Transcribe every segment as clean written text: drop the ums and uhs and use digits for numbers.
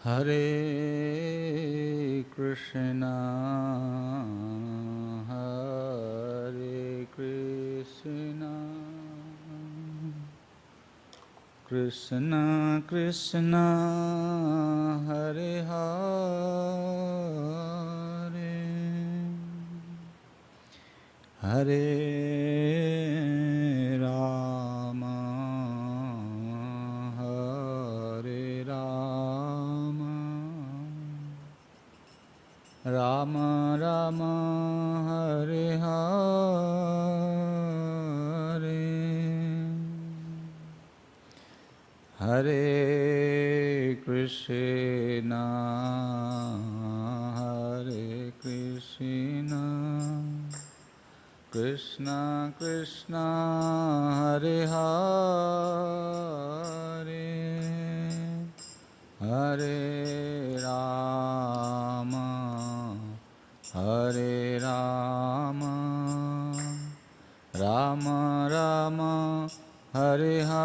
Hare Krishna, Hare Krishna, Krishna Krishna, Hare Hare, Hare Rama, Hare Rama, Rama Rama, Hare Hare, Hare Krishna, Hare Krishna, Krishna Krishna, Hare Hare, Hare Rama, Hare Rama, Rama Rama, Hare Hare,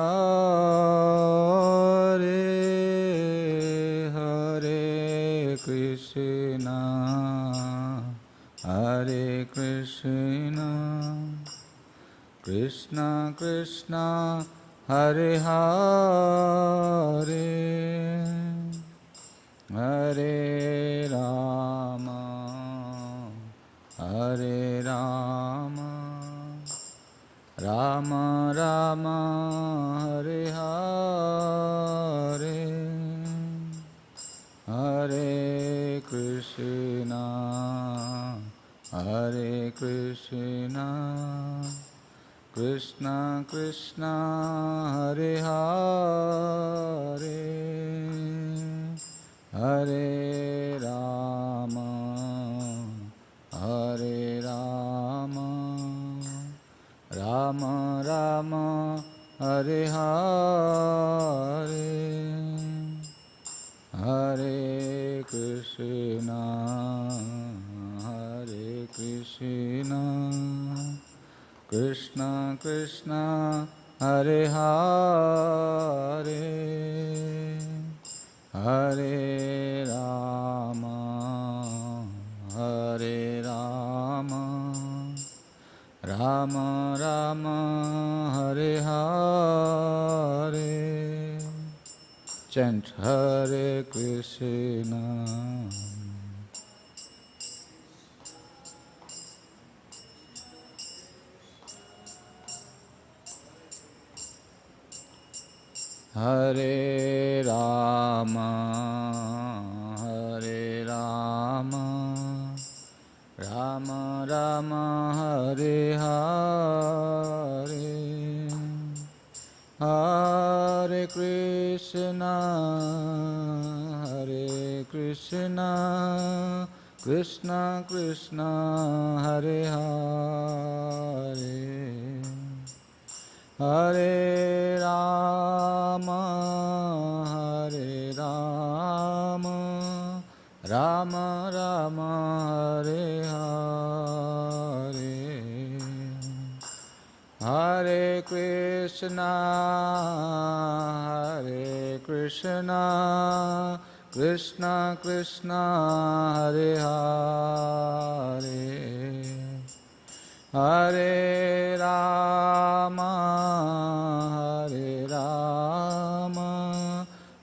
Hare Krishna, Hare Krishna, Krishna Krishna, Hare Hare, Hare Rama, Hare Rama, Rama Rama, Hare Hare, Hare Krishna, Hare Krishna, Krishna Krishna, Hare Hare, Hare Rama, Hare Rama, Rama Rama, Hare Hare, Hare Krishna, Hare Krishna, Krishna Krishna, Hare Hare, Hare Rama, Hare Rama, Rama Rama, Hare Hare. Chant Hare Krishna, Hare Rama, Hare Rama, Rama Rama, Hare Hare, Hare Krishna, Hare Krishna, Krishna Krishna, Hare Hare, Hare Rama, Hare Rama, Rama Rama, Hare Hare, Hare Krishna, Hare Krishna, Krishna Krishna, Hare Hare, Hare Rama, Hare Rama,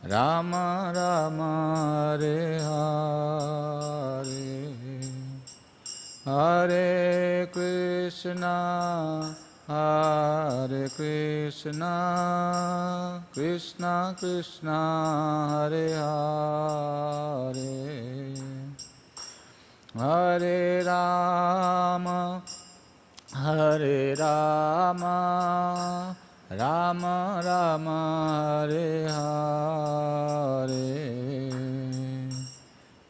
Rama Rama, Hare Hare, Hare Krishna, Hare Krishna, Krishna Krishna, Hare Hare, Hare Rama, Hare Rama, Rama Rama, Hare Hare,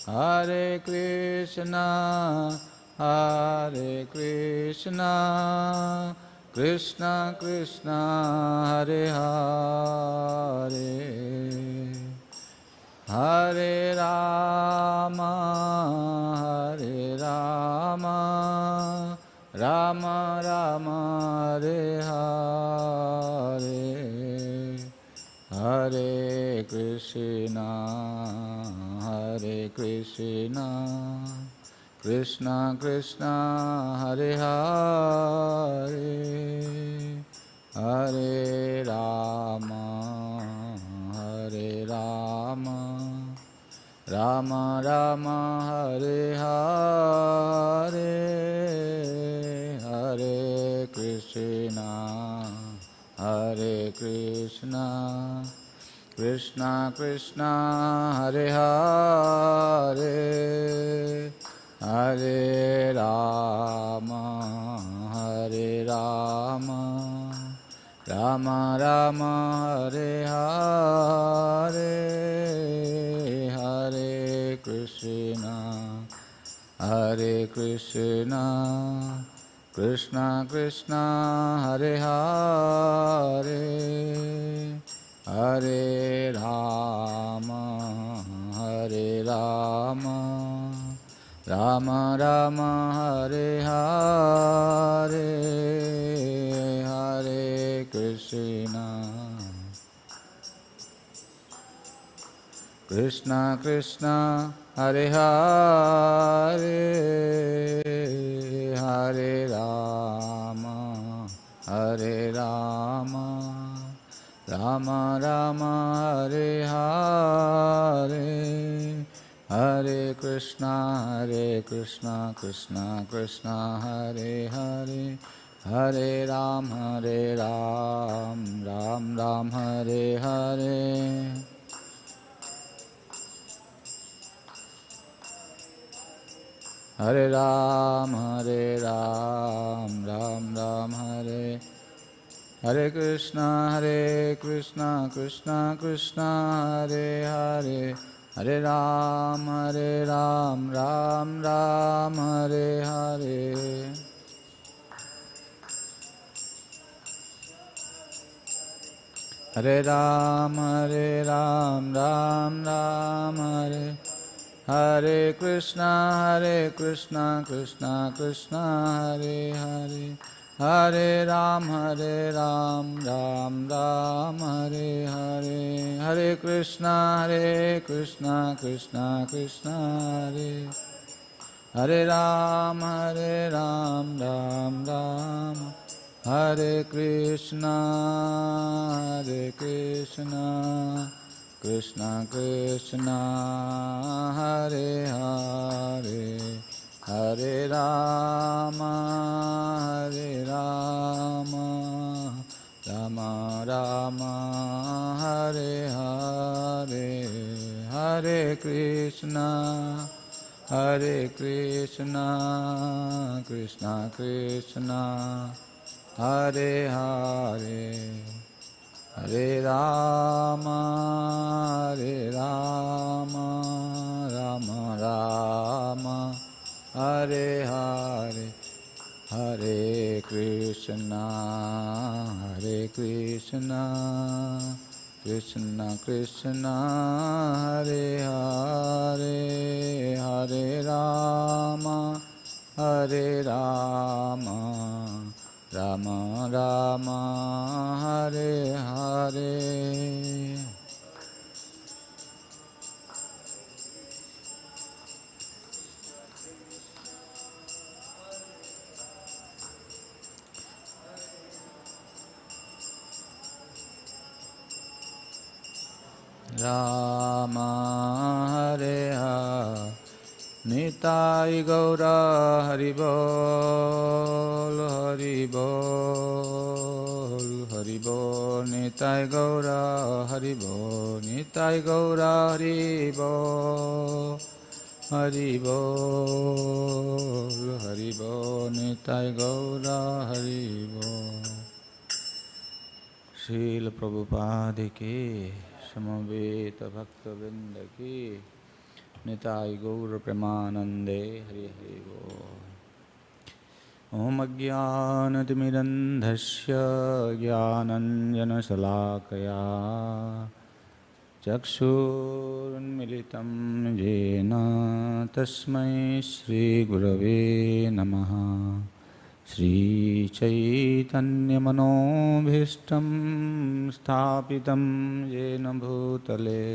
Hare Krishna, Hare Krishna, Krishna Krishna, Hare Hare, Hare Rama, Rama Rama, Hare Hare, Hare Krishna, Krishna Krishna, Hare Hare, Hare Rama, Rama Rama, Hare Hare, Hare Krishna, Krishna Krishna, Hare Hare, Hare Rama, Rama Rama, Hare Hare, Hare Krishna, Krishna Krishna, Hare Hare, Hare Rama, Rama Rama, Hare Hare, Hare Krishna, Krishna Krishna, Hare Hare, Hare Rama, Rama Rama, Hare Hare, Hare Krishna, Krishna Krishna, Hare Hare, Hare Ram, Ram Ram, Hare Hare, Hare Ram, Ram Ram, Hare Krishna, Krishna Krishna, Hare Hare, Hare Ram, Ram Ram, Hare Hare, Hare Ram, Ram Ram, Hare Krishna, Krishna Krishna, Hare Hare, Hare Ram, Ram Ram, Hare Hare, Hare Krishna, Krishna Krishna, Hare Hare Ram, Ram Ram, Hare Krishna, Krishna Krishna, Hare Hare, Hare Rama, Rama Rama, Hare Hare, Hare Krishna, Krishna Krishna, Hare Hare, Hare Rama, Rama Rama, Hare Hare, Hare Krishna, Krishna Krishna, Hare Hare, Hare Rama, Rama Rama, Hare Hare. Rama Hare Hare, Nitai Gaura Haribol, Haribol, Haribol, Nitai Gaura Haribol, Nitai Gaura Haribol, Haribol, Haribol, Nitai Gaura Haribol. Srila Prabhupada ki, Samaveta Bhaktavinda ki, Nitai Gaura Premanande, Hari Hari Bol. Om Ajnanatimirandhasya Jnananjana Salakaya चक्षुरुन्मिलितं येन तस्मै श्रीगुरवे नमः। श्रीचैतन्यमनोभीष्टं स्थापितं येन भूतले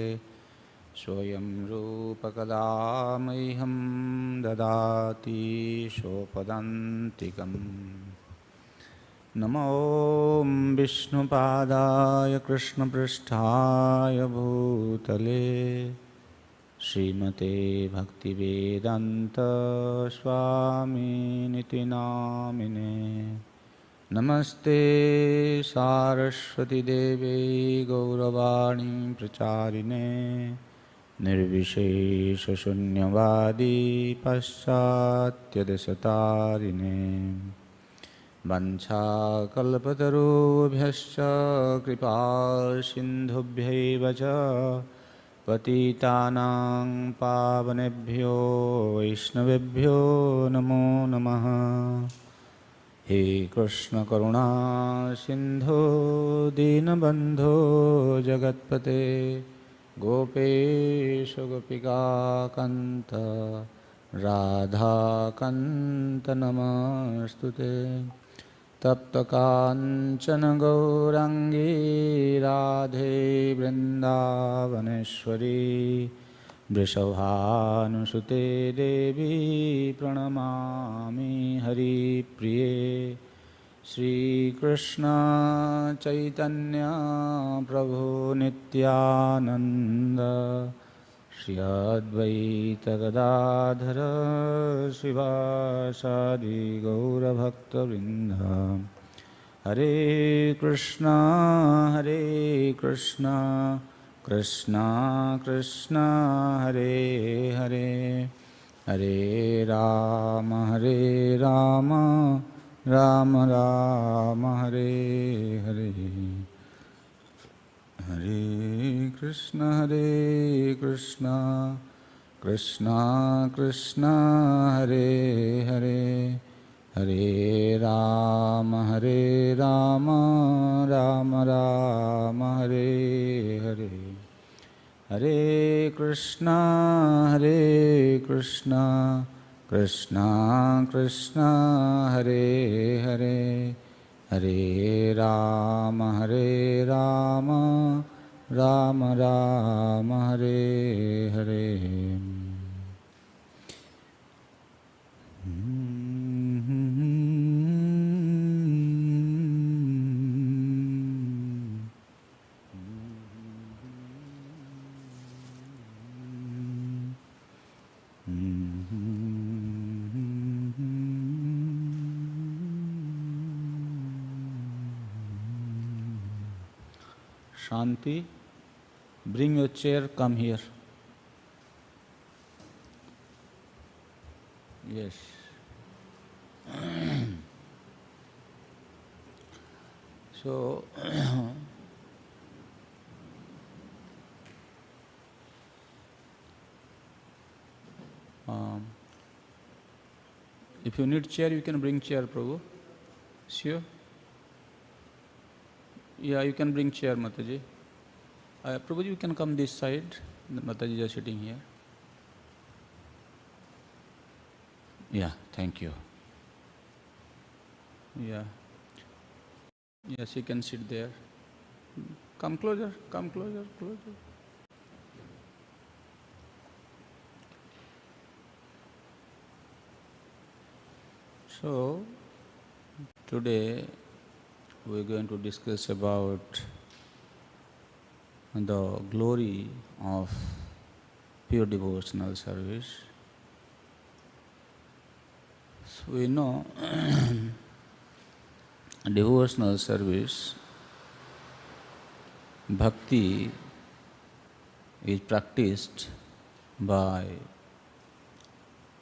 स्वयं रूपकदा मह्यं ददाति स्वपदान्तिकम्। नमो विष्णुपादाय कृष्णपृष्ठाय भूतले श्रीमते भक्तिवेदान्त स्वामिनिति नामिने। नमस्ते सारस्वती देवे गौरवाणी प्रचारिणे निर्विशेषशून्यवादी पाश्चात्यदेशतारिणे। वंशाकल्पतरुभ्यश्च कृपा सिन्धुभ्यैव च पतितानां पावनेभ्यो वैष्णवेभ्यो नमो नमः। हे कृष्ण करुणा सिन्धो दीनबन्धो जगत्पते गोपेश गोपिकान्त राधाकान्त नमस्तुते। तप्तकाञ्चन गौराङ्गी राधे वृन्दावनेश्वरी वृषभानुसुते देवी प्रणमामि हरिप्रिये। श्रीकृष्ण चैतन्य प्रभु नित्यानन्द श्री अद्वैत गदाधर शिवासादि गौरभक्तवृन्द। हरे कृष्णा कृष्ण कृष्ण हरे हरे, हरे राम राम राम हरे हरे। हरे कृष्ण कृष्ण कृष्ण हरे हरे, हरे राम राम राम हरे हरे। हरे कृष्ण कृष्ण कृष्ण हरे हरे, हरे Ram Ram Ram Hare Hare. Shanti, bring your chair, come here. Yes. So, if you need chair, you can bring chair, Prabhu. Sure. Yeah, you can bring chair, Mataji. Prabhuji, you can come this side. The Mataji is sitting here. Yeah, thank you. Yeah. Yes, you can sit there. Come closer, closer. So, today we are going to discuss about the glory of pure devotional service. So we know devotional service, bhakti is practiced by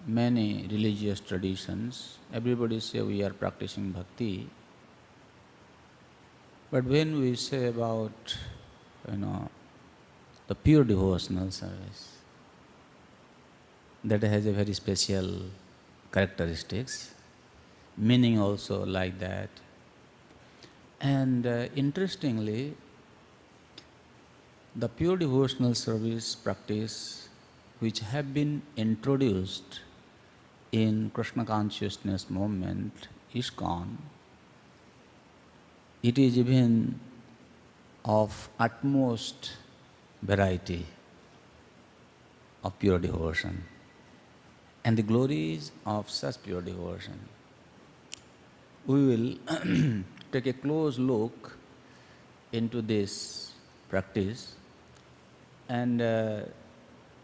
many religious traditions. Everybody say we are practicing bhakti. But when we say about, the pure devotional service, that has a very special characteristics, meaning also like that. And interestingly, The pure devotional service practice which have been introduced in Krishna consciousness movement, ISKCON, it is even of utmost variety of pure devotion and the glories of such pure devotion. We will take a close look into this practice, and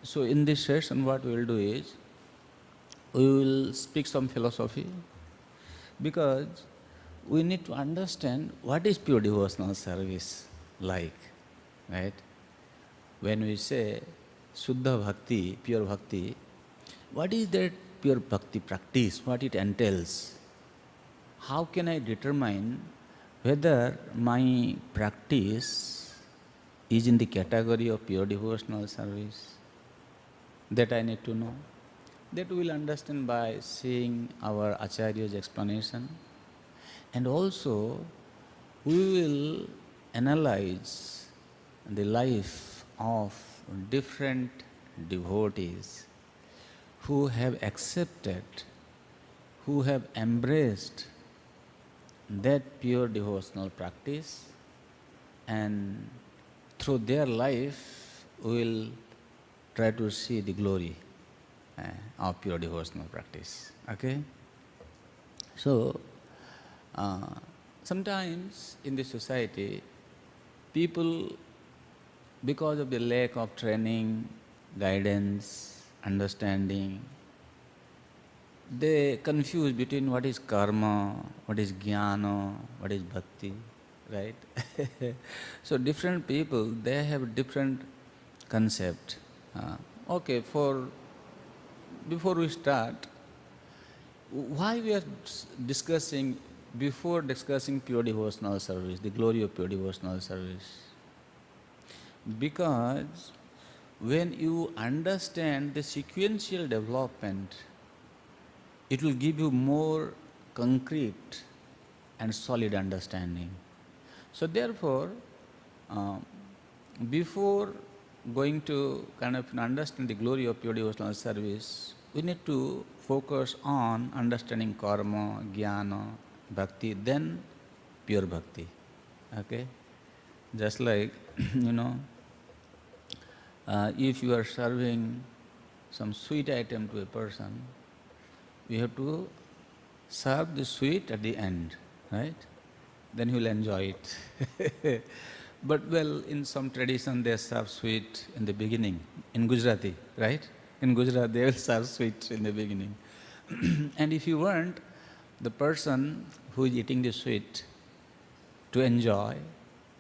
so in this session what we will do is, we will speak some philosophy, because we need to understand what is pure devotional service like, right? When we say Shuddha Bhakti, pure bhakti, what is that pure bhakti practice, what it entails? How can I determine whether my practice is in the category of pure devotional service? That I need to know. That we will understand by seeing our Acharya's explanation. And also, we will analyze the life of different devotees who have accepted, who have embraced that pure devotional practice, and through their life we will try to see the glory of pure devotional practice. Okay? So, sometimes in the society, people, because of the lack of training, guidance, understanding, they confuse between what is karma, what is jnana, what is bhakti, right? So different people, they have different concept. Okay, before we start, why we are discussing, before discussing pure devotional service, the glory of pure devotional service? Because when you understand the sequential development, it will give you more concrete and solid understanding. So therefore, before going to kind of understand the glory of pure devotional service, we need to focus on understanding karma, jnana, bhakti, then pure bhakti. Okay? Just like, if you are serving some sweet item to a person, you have to serve the sweet at the end, right? Then he will enjoy it. But well, in some tradition they serve sweet in the beginning. In Gujarati, right? In Gujarat they will serve sweet in the beginning. And if you want the person who is eating the sweet to enjoy,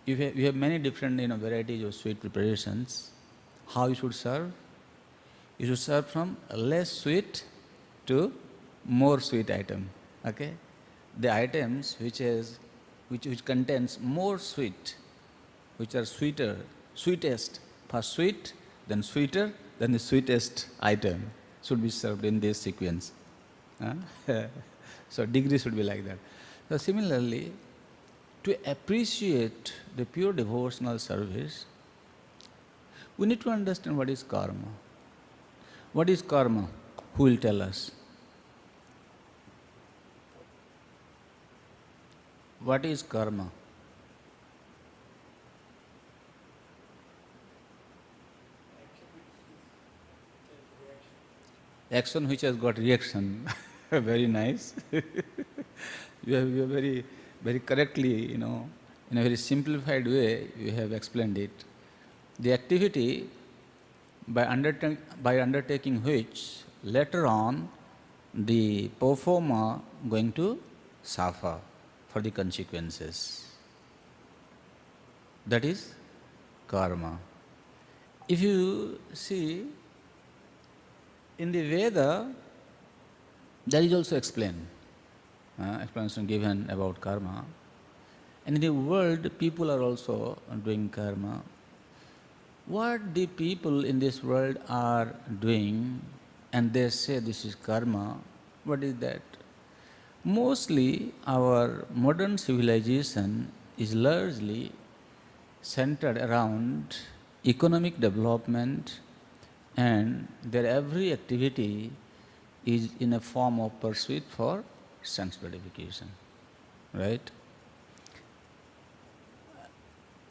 you have many different varieties of sweet preparations. How you should serve? You should serve from less sweet to more sweet item. Okay? The items which contains more sweet, which are sweeter, sweetest, first sweet, then sweeter, then the sweetest item should be served in this sequence. So degree should be like that. So similarly, to appreciate the pure devotional service, we need to understand what is karma. What is karma? Who will tell us? What is karma? Action which has got reaction. Very nice. You have very, very correctly, in a very simplified way, you have explained it. The activity by undertaking which later on the performer going to suffer for the consequences. That is karma. If you see, in the Veda, there is also explanation given about karma. And in the world, people are also doing karma. What the people in this world are doing, and they say this is karma, what is that? Mostly our modern civilization is largely centered around economic development, and their every activity is in a form of pursuit for sense gratification, right?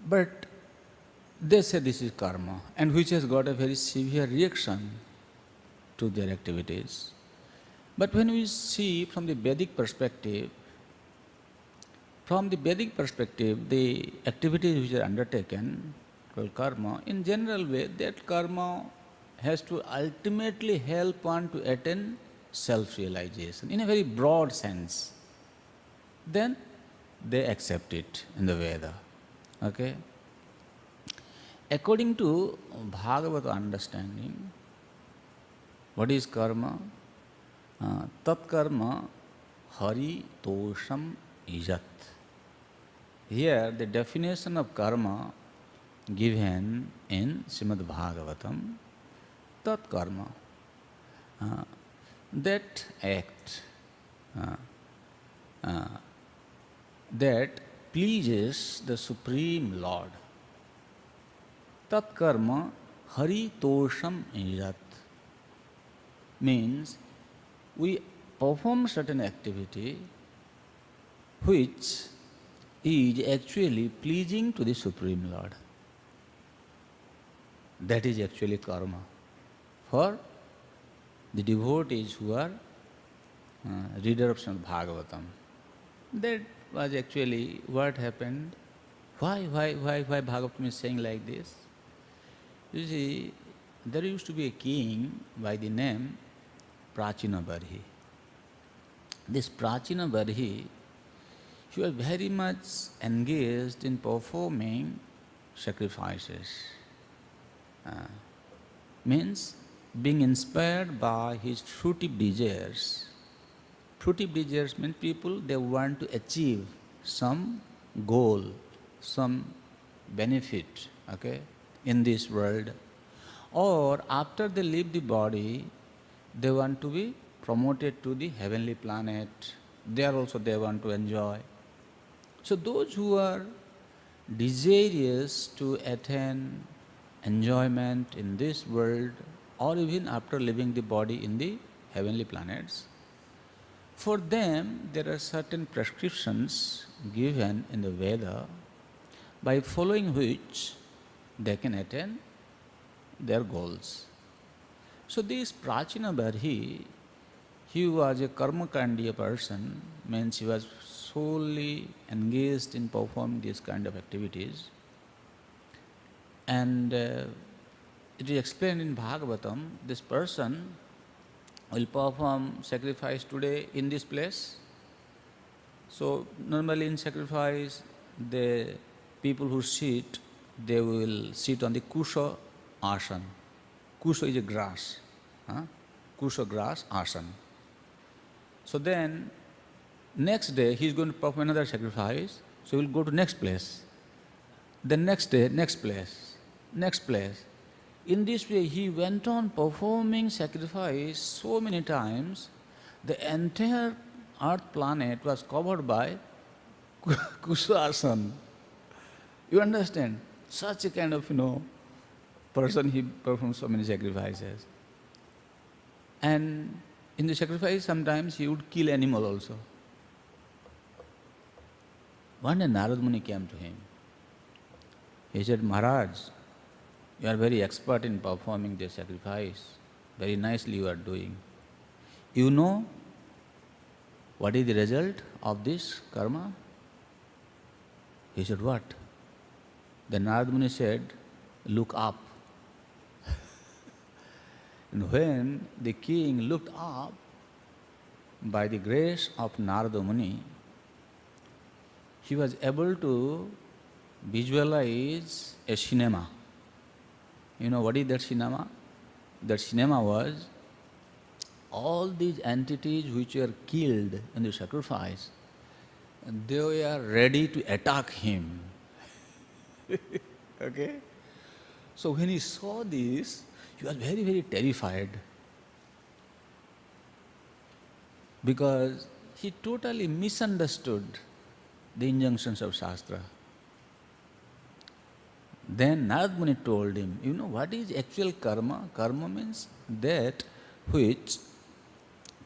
But they say this is karma, and which has got a very severe reaction to their activities. But when we see from the Vedic perspective, the activities which are undertaken, called karma, in general way, that karma has to ultimately help one to attain self-realization in a very broad sense. Then they accept it in the Veda. Okay? According to Bhagavata understanding, what is karma? Tat karma hari tosham ijat. Here the definition of karma given in Srimad Bhagavatam, tat karma, that act that pleases the Supreme Lord. Tat karma hari tosham ijat means we perform certain activity which is actually pleasing to the Supreme Lord. That is actually karma. For the devotees who are readers of Bhagavatam, that was actually what happened. Why Bhagavatam is saying like this? You see, there used to be a king by the name Prachina Barhi. This Prachina Barhi, he was very much engaged in performing sacrifices. Means being inspired by his fruitive desires. Fruitive desires mean people, they want to achieve some goal, some benefit, okay, in this world. Or after they leave the body, they want to be promoted to the heavenly planet. There also they want to enjoy. So those who are desirous to attain enjoyment in this world or even after leaving the body in the heavenly planets, for them there are certain prescriptions given in the Veda by following which they can attain their goals. So this Prachina Barhi, he was a karmakandiya person, means he was solely engaged in performing these kind of activities. And it is explained in Bhagavatam, this person will perform sacrifice today in this place. So normally in sacrifice, the people who sit, they will sit on the kusha asan. Kusha is a grass. Kusha grass asan. So then next day he is going to perform another sacrifice, so he will go to next place. Then next day, next place, next place. In this way he went on performing sacrifice so many times, the entire earth planet was covered by Kusha-asan. You understand? Such a kind of, person, he performed so many sacrifices. And in the sacrifice sometimes he would kill animal also. One day Narad Muni came to him. He said, Maharaj, you are very expert in performing this sacrifice. Very nicely you are doing. You know what is the result of this karma? He said, what? Then Narad Muni said, look up. And when the king looked up, by the grace of Narada Muni, he was able to visualize a cinema. You know what is that cinema? That cinema was all these entities which were killed in the sacrifice, they were ready to attack him. Okay? So when he saw this, he was very, very terrified, because he totally misunderstood the injunctions of Shastra. Then Narad Muni told him, you know what is actual karma? Karma means that which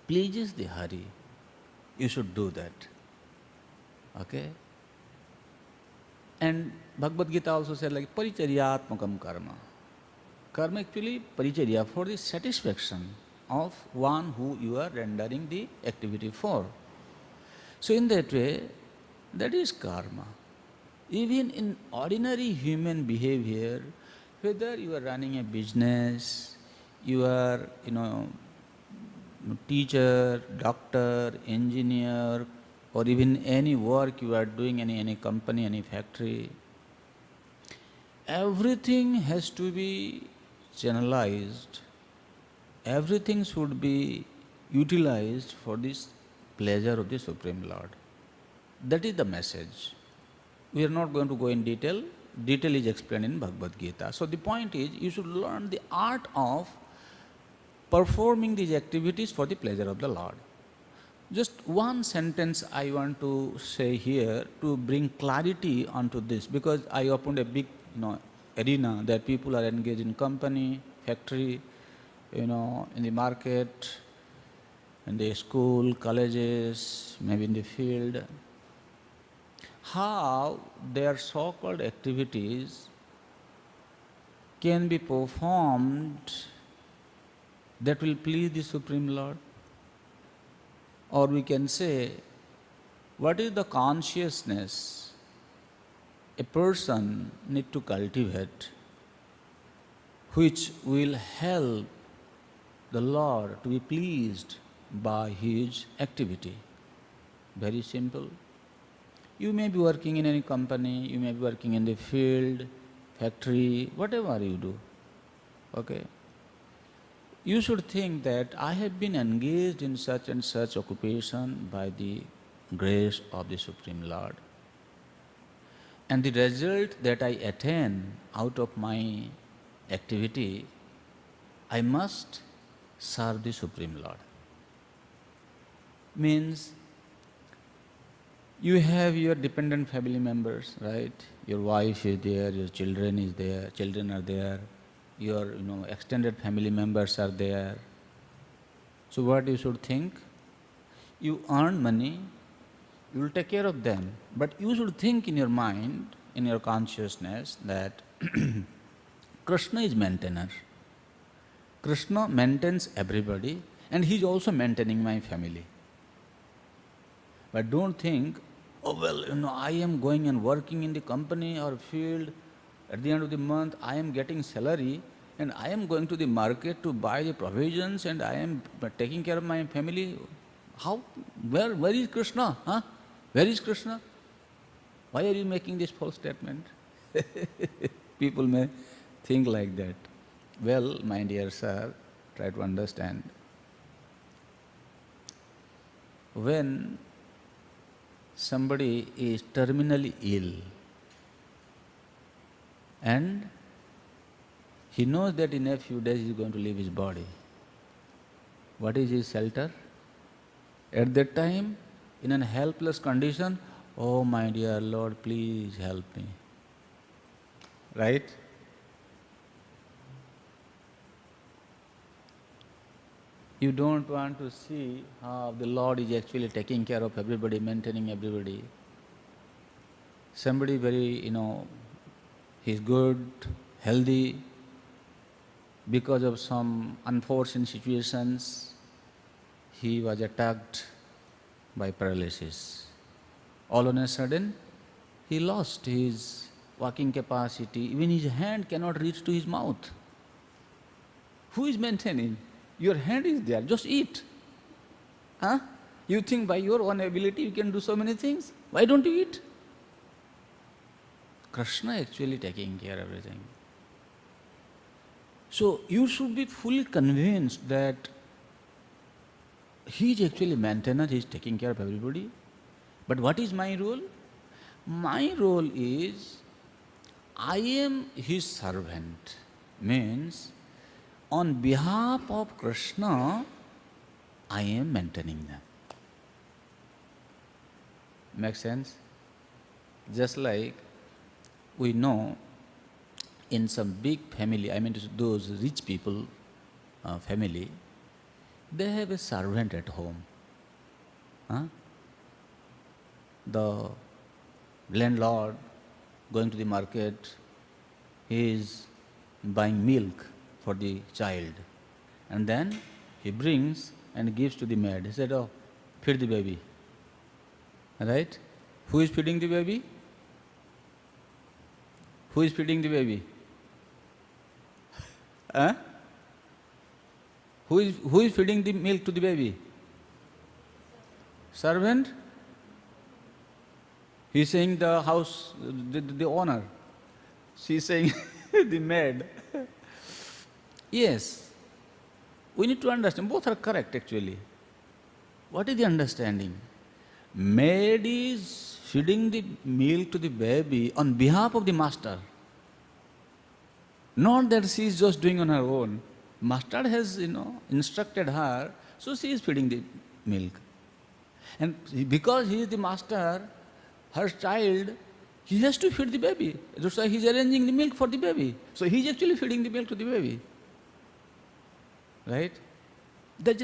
pleases the Hari. You should do that. Okay? And Bhagavad Gita also said like paricharyatmakam karma. Karma actually paricharya, for the satisfaction of one who you are rendering the activity for. So in that way, that is karma. Even in ordinary human behavior, whether you are running a business, you are, teacher, doctor, engineer, or even any work you are doing, any company, any factory, everything has to be channelized, everything should be utilized for this pleasure of the Supreme Lord. That is the message. We are not going to go in detail. Detail is explained in Bhagavad Gita. So the point is, you should learn the art of performing these activities for the pleasure of the Lord. Just one sentence I want to say here to bring clarity onto this, because I opened a big, arena that people are engaged in company, factory, in the market, in the school, colleges, maybe in the field. How their so-called activities can be performed that will please the Supreme Lord? Or we can say, what is the consciousness a person need to cultivate which will help the Lord to be pleased by his activity? Very simple. You may be working in any company, you may be working in the field, factory, whatever you do. Okay? You should think that I have been engaged in such and such occupation by the grace of the Supreme Lord. And the result that I attain out of my activity, I must serve the Supreme Lord. Means, you have your dependent family members, right? Your wife is there, your children are there, your extended family members are there. So what you should think? You earn money, you will take care of them. But you should think in your mind, in your consciousness, that Krishna is maintainer. Krishna maintains everybody, and he is also maintaining my family. But don't think, oh well, I am going and working in the company or field, at the end of the month I am getting salary, and I am going to the market to buy the provisions, and I am taking care of my family. How? Where is Krishna? Huh? Where is Krishna? Why are you making this false statement? People may think like that. Well, my dear sir, try to understand. When somebody is terminally ill and he knows that in a few days he is going to leave his body, what is his shelter? At that time, in a helpless condition, oh my dear Lord, please help me. Right? You don't want to see how the Lord is actually taking care of everybody, maintaining everybody. Somebody very, he's good, healthy, because of some unforeseen situations, he was attacked by paralysis. All on a sudden, he lost his walking capacity. Even his hand cannot reach to his mouth. Who is maintaining? Your hand is there, just eat. Huh? You think by your own ability you can do so many things. Why don't you eat? Krishna actually taking care of everything. So you should be fully convinced that he is actually maintainer, he is taking care of everybody. But what is my role? My role is, I am his servant. Means, on behalf of Krishna, I am maintaining them. Makes sense? Just like we know in some big family, I mean those rich people family, they have a servant at home. Huh? The landlord going to the market, he is buying milk for the child, and then he brings and gives to the maid. He said, "Oh, feed the baby." Right? Who is feeding the baby? Who is feeding the baby? Huh? Who is feeding the milk to the baby? Servant? He is saying the house, the owner. She is saying the maid. Yes. We need to understand. Both are correct actually. What is the understanding? Maid is feeding the milk to the baby on behalf of the master. Not that she is just doing on her own. Master has, instructed her, so she is feeding the milk. And because he is the master, her child, he has to feed the baby. That's why he is arranging the milk for the baby. So he is actually feeding the milk to the baby. Right? That's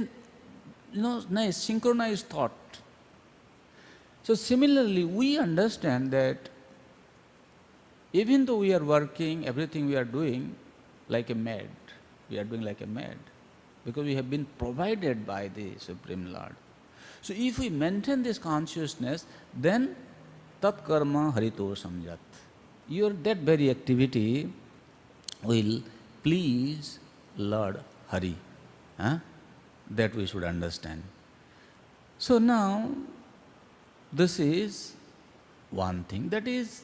nice, synchronized thought. So similarly, we understand that even though we are working, everything we are doing like a maid, we are doing like a maid, because we have been provided by the Supreme Lord. So if we maintain this consciousness, then tat karma harito samjat. That very activity will please Lord Hari. That we should understand. So now, this is one thing. That is,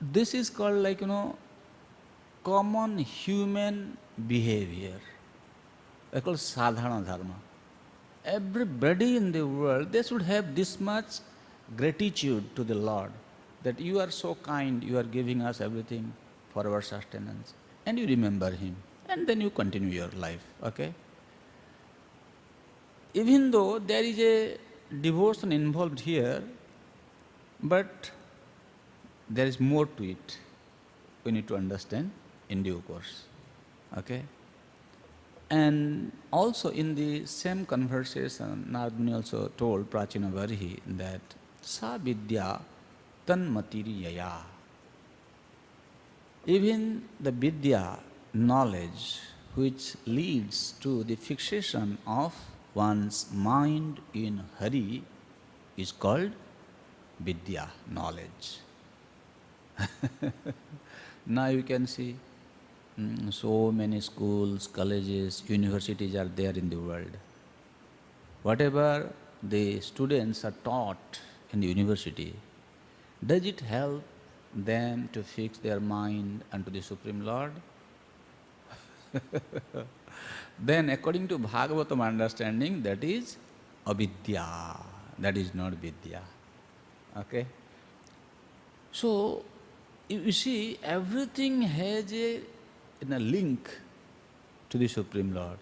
this is called common human behavior. It's called sadhana dharma. Everybody in the world, they should have this much gratitude to the Lord, that you are so kind, you are giving us everything for our sustenance. And you remember Him. And then you continue your life. Okay? Even though there is a devotion involved here, but there is more to it. We need to understand in due course. Okay? And also in the same conversation, Narad Muni also told Prachina Varihi that sa vidya tanmatiriyaya. Even the vidya, knowledge, which leads to the fixation of one's mind in Hari, is called vidya, knowledge. Now you can see so many schools, colleges, universities are there in the world. Whatever the students are taught in the university, does it help them to fix their mind unto the Supreme Lord? Then according to Bhagavatam understanding, that is avidya, that is not vidya. Okay? So, you see, everything has a link to the Supreme Lord.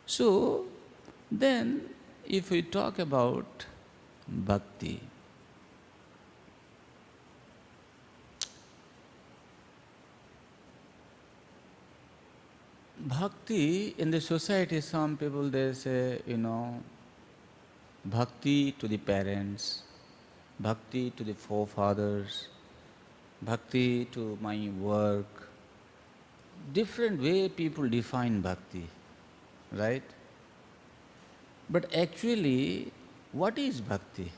So, then if we talk about bhakti, bhakti in the society, some people they say, bhakti to the parents, bhakti to the forefathers, bhakti to my work. Different way people define bhakti, right? But actually, what is bhakti?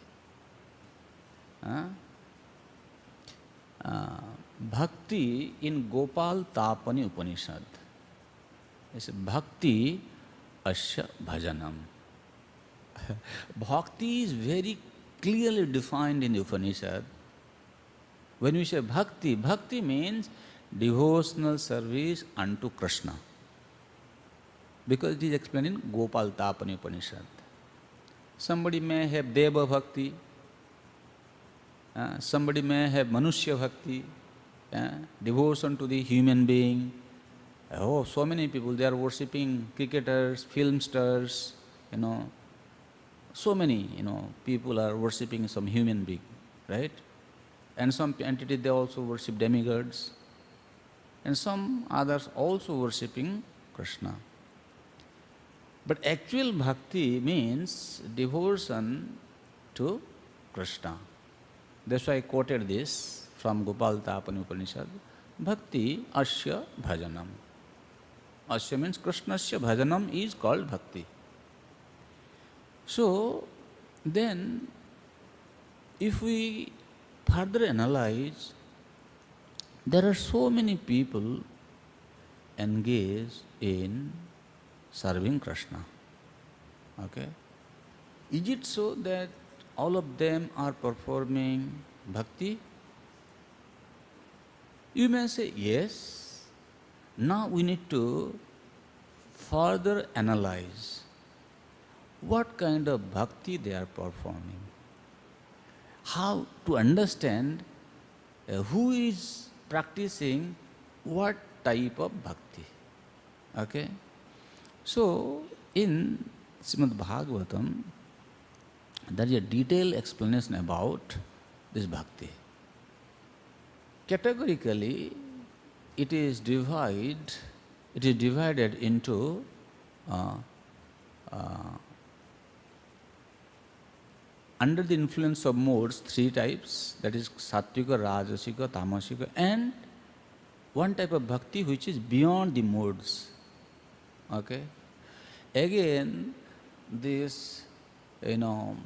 Bhakti in Gopal Tapani Upanishad. It's bhakti asya bhajanam. Bhakti is very clearly defined in the Upanishad. When we say bhakti, bhakti means devotional service unto Krishna. Because it is explained in Gopal Tapani Upanishad. Somebody may have Deva Bhakti, somebody may have Manushya Bhakti, devotion to the human being. Oh, so many people, they are worshipping cricketers, film stars, so many, people are worshipping some human being, right? And some entity, they also worship demigods. and some others also worshipping Krishna. But actual bhakti means devotion to Krishna. That's why I quoted this from Gopal Tapani Upanishad. Bhakti asya bhajanam. Asya means Krishnasya bhajanam is called bhakti. So, then if we further analyze, there are so many people engaged in serving Krishna. Okay? Is it so that all of them are performing bhakti? You may say yes. Now we need to further analyze what kind of bhakti they are performing. How to understand who is practicing what type of bhakti. Okay? So, in Srimad Bhagavatam, there is a detailed explanation about this bhakti. Categorically, it is divided into under the influence of modes, 3 types, that is Sattvika, Rajasika, Tamasika, and one type of bhakti which is beyond the modes. Okay? Again, this, Sattvika,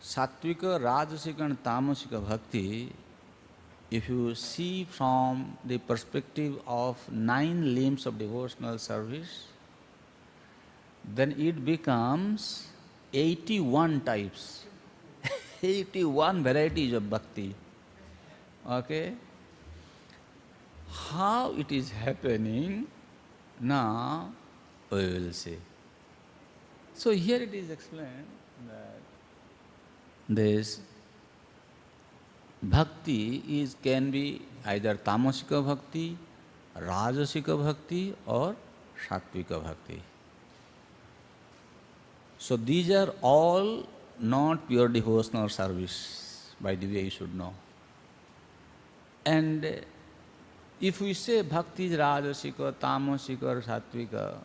Rajasika and Tamasika bhakti, if you see from the perspective of 9 limbs of devotional service, then it becomes 81 types, 81 varieties of bhakti. Okay? How it is happening, now we will see. So here it is explained that this bhakti can be either tamasika bhakti, rajasika bhakti or sattvika bhakti. So these are all not pure devotional service, by the way you should know. And if we say bhakti is rajasika, tamasika or sattvika,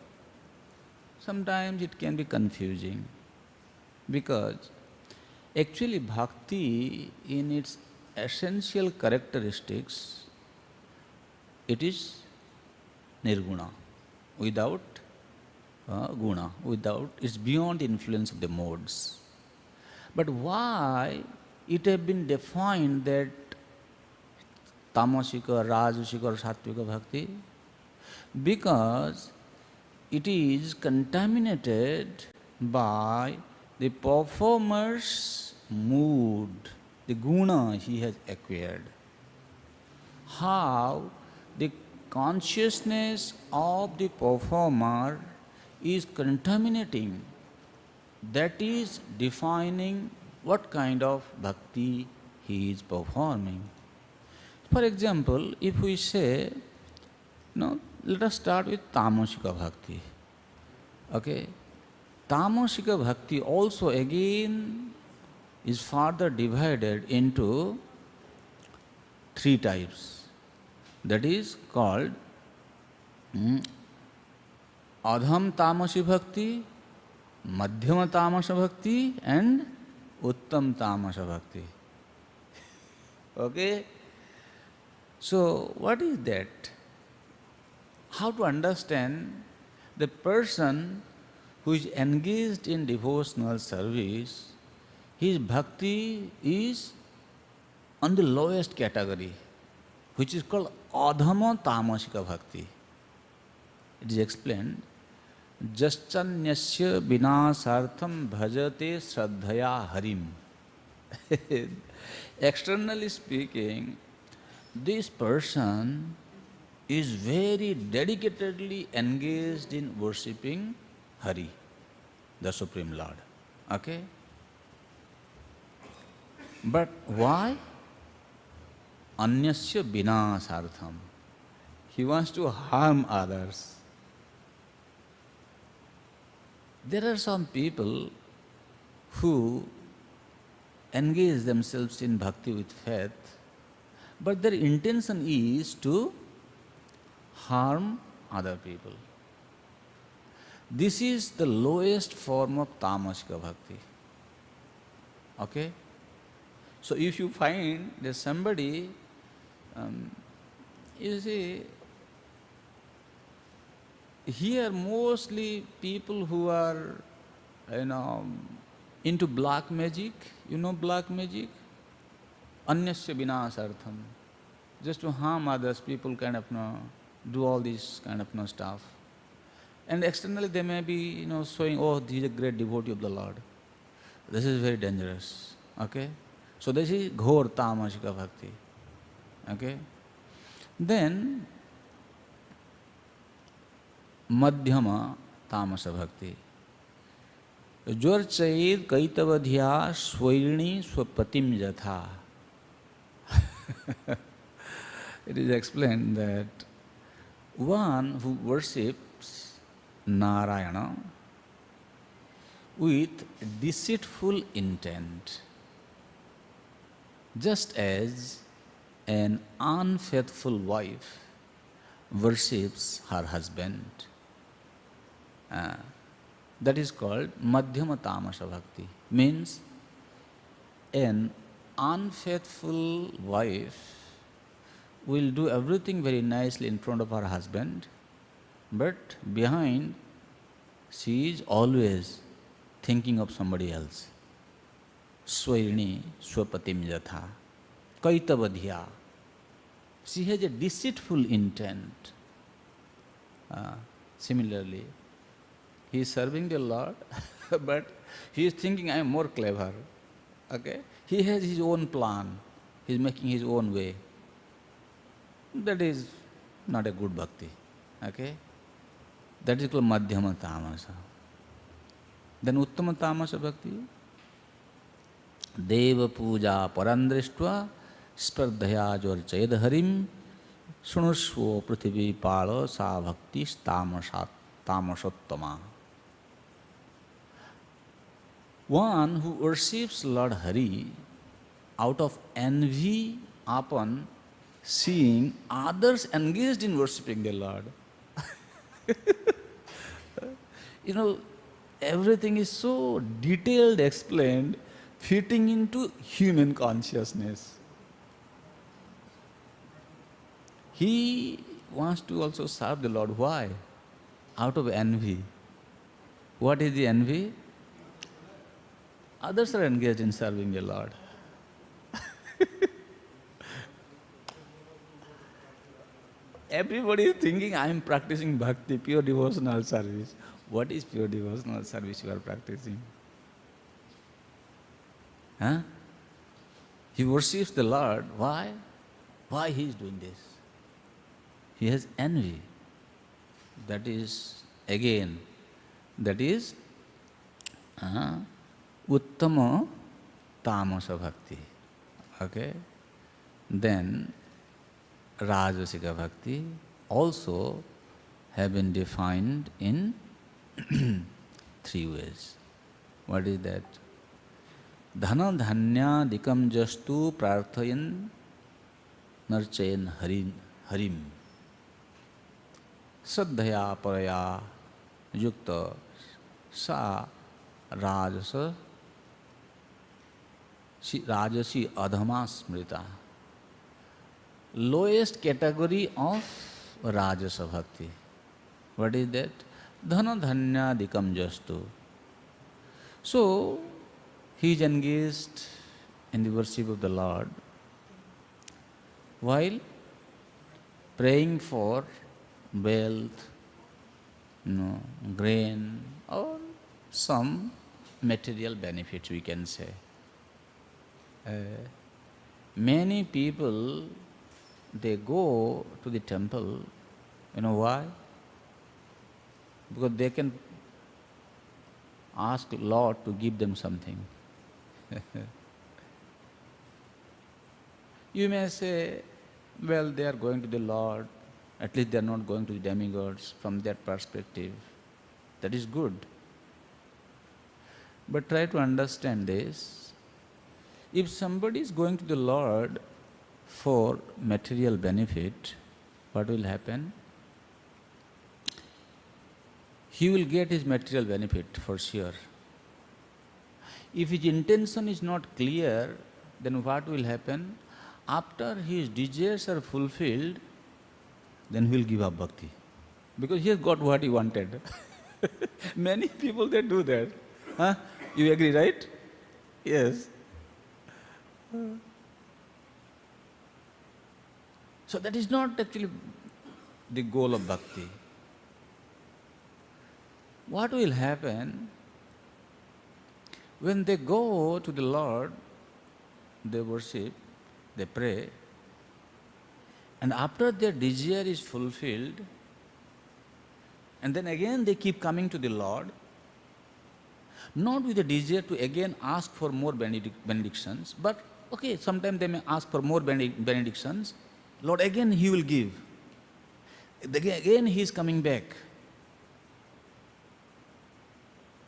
sometimes it can be confusing, because actually bhakti in its essential characteristics, it is nirguna, without guna, it's beyond the influence of the modes. But why it has been defined that tamasika, rajasika or sattvika bhakti? Because it is contaminated by the performer's mood, the guna he has acquired. How the consciousness of the performer is contaminating, that is defining what kind of bhakti he is performing. For example, if we say, let us start with tamasika bhakti. Okay? Tamasika bhakti also again is further divided into 3 types. That is called adham tamasi bhakti, madhyama tamasa bhakti and uttam tamasa bhakti. Okay? So what is that? How to understand the person who is engaged in devotional service, his bhakti is on the lowest category, which is called adhama tamasika bhakti. It is explained, jaschanyasya vinasartham bhajate shraddhaya harim. Externally speaking, this person is very dedicatedly engaged in worshipping Hari, the Supreme Lord. Okay? But why? Anyasya vinasartham. He wants to harm others. There are some people who engage themselves in bhakti with faith, but their intention is to harm other people. This is the lowest form of tamasika bhakti. Okay? So if you find there's somebody, you see, here mostly people who are, into black magic, black magic? Anyasya vinasartham. Just to harm others, people kind of, do all this kind of, stuff. And externally they may be, showing, oh, he is a great devotee of the Lord. This is very dangerous. Okay? So this is ghor tamasika bhakti. Okay? Then, madhyama tamasa bhakti. Jvarchayid kaitavadhya swaini swapatim jatha. It is explained that one who worships Narayana with deceitful intent, just as an unfaithful wife worships her husband. That is called Madhyama Tamasa Bhakti. Means an unfaithful wife will do everything very nicely in front of her husband, but behind she is always thinking of somebody else. Swaini swapatim jatha. Kaitavadhya. She has a deceitful intent. Similarly, he is serving the Lord, but he is thinking, I am more clever. Okay? He has his own plan. He is making his own way. That is not a good bhakti. Okay? That is called Madhyama Tamasa. Then Uttama Tamasa Bhakti. Deva Puja Parandrishtva Spardhaya Jvarchayad Harim Sunusvo Prithivi Pala Sa Bhakti Tamasottama. One who worships Lord Hari out of envy upon seeing others engaged in worshipping the Lord. Everything is so detailed, explained, fitting into human consciousness. He wants to also serve the Lord. Why? Out of envy. What is the envy? Others are engaged in serving the Lord. Everybody is thinking, I am practicing bhakti, pure devotional service. What is pure devotional service you are practicing? Huh? He worships the Lord. Why? Why he is doing this? He has envy. That is, again, Uttama Tamasa Bhakti. Okay? Then, Rajasika Bhakti also have been defined in 3 ways. What is that? Dhana dhanya dikam jastu prarthayan narchayan harim. Saddhaya paraya yukta sa rajasa rajasi adhama smrita. Lowest category of Rajasa Bhakti. What is that? Dhana dhanya dikam jastu. So, he is engaged in the worship of the Lord while praying for wealth, grain, or some material benefits, we can say. Many people, they go to the temple, why? Because they can ask Lord to give them something. You may say, well, they are going to the Lord, at least they are not going to the demigods. From that perspective, that is good. But try to understand this. If somebody is going to the Lord for material benefit, what will happen? he will get his material benefit for sure. If his intention is not clear, then what will happen? After his desires are fulfilled, then he will give up bhakti. Because he has got what he wanted. Many people, they do that. Huh? You agree, right? Yes. So that is not actually the goal of bhakti. What will happen when they go to the Lord, they worship, they pray, and after their desire is fulfilled, and then again they keep coming to the Lord, not with a desire to again ask for more benedictions, but okay, sometimes they may ask for more benedictions. Lord, again He will give. Again He is coming back.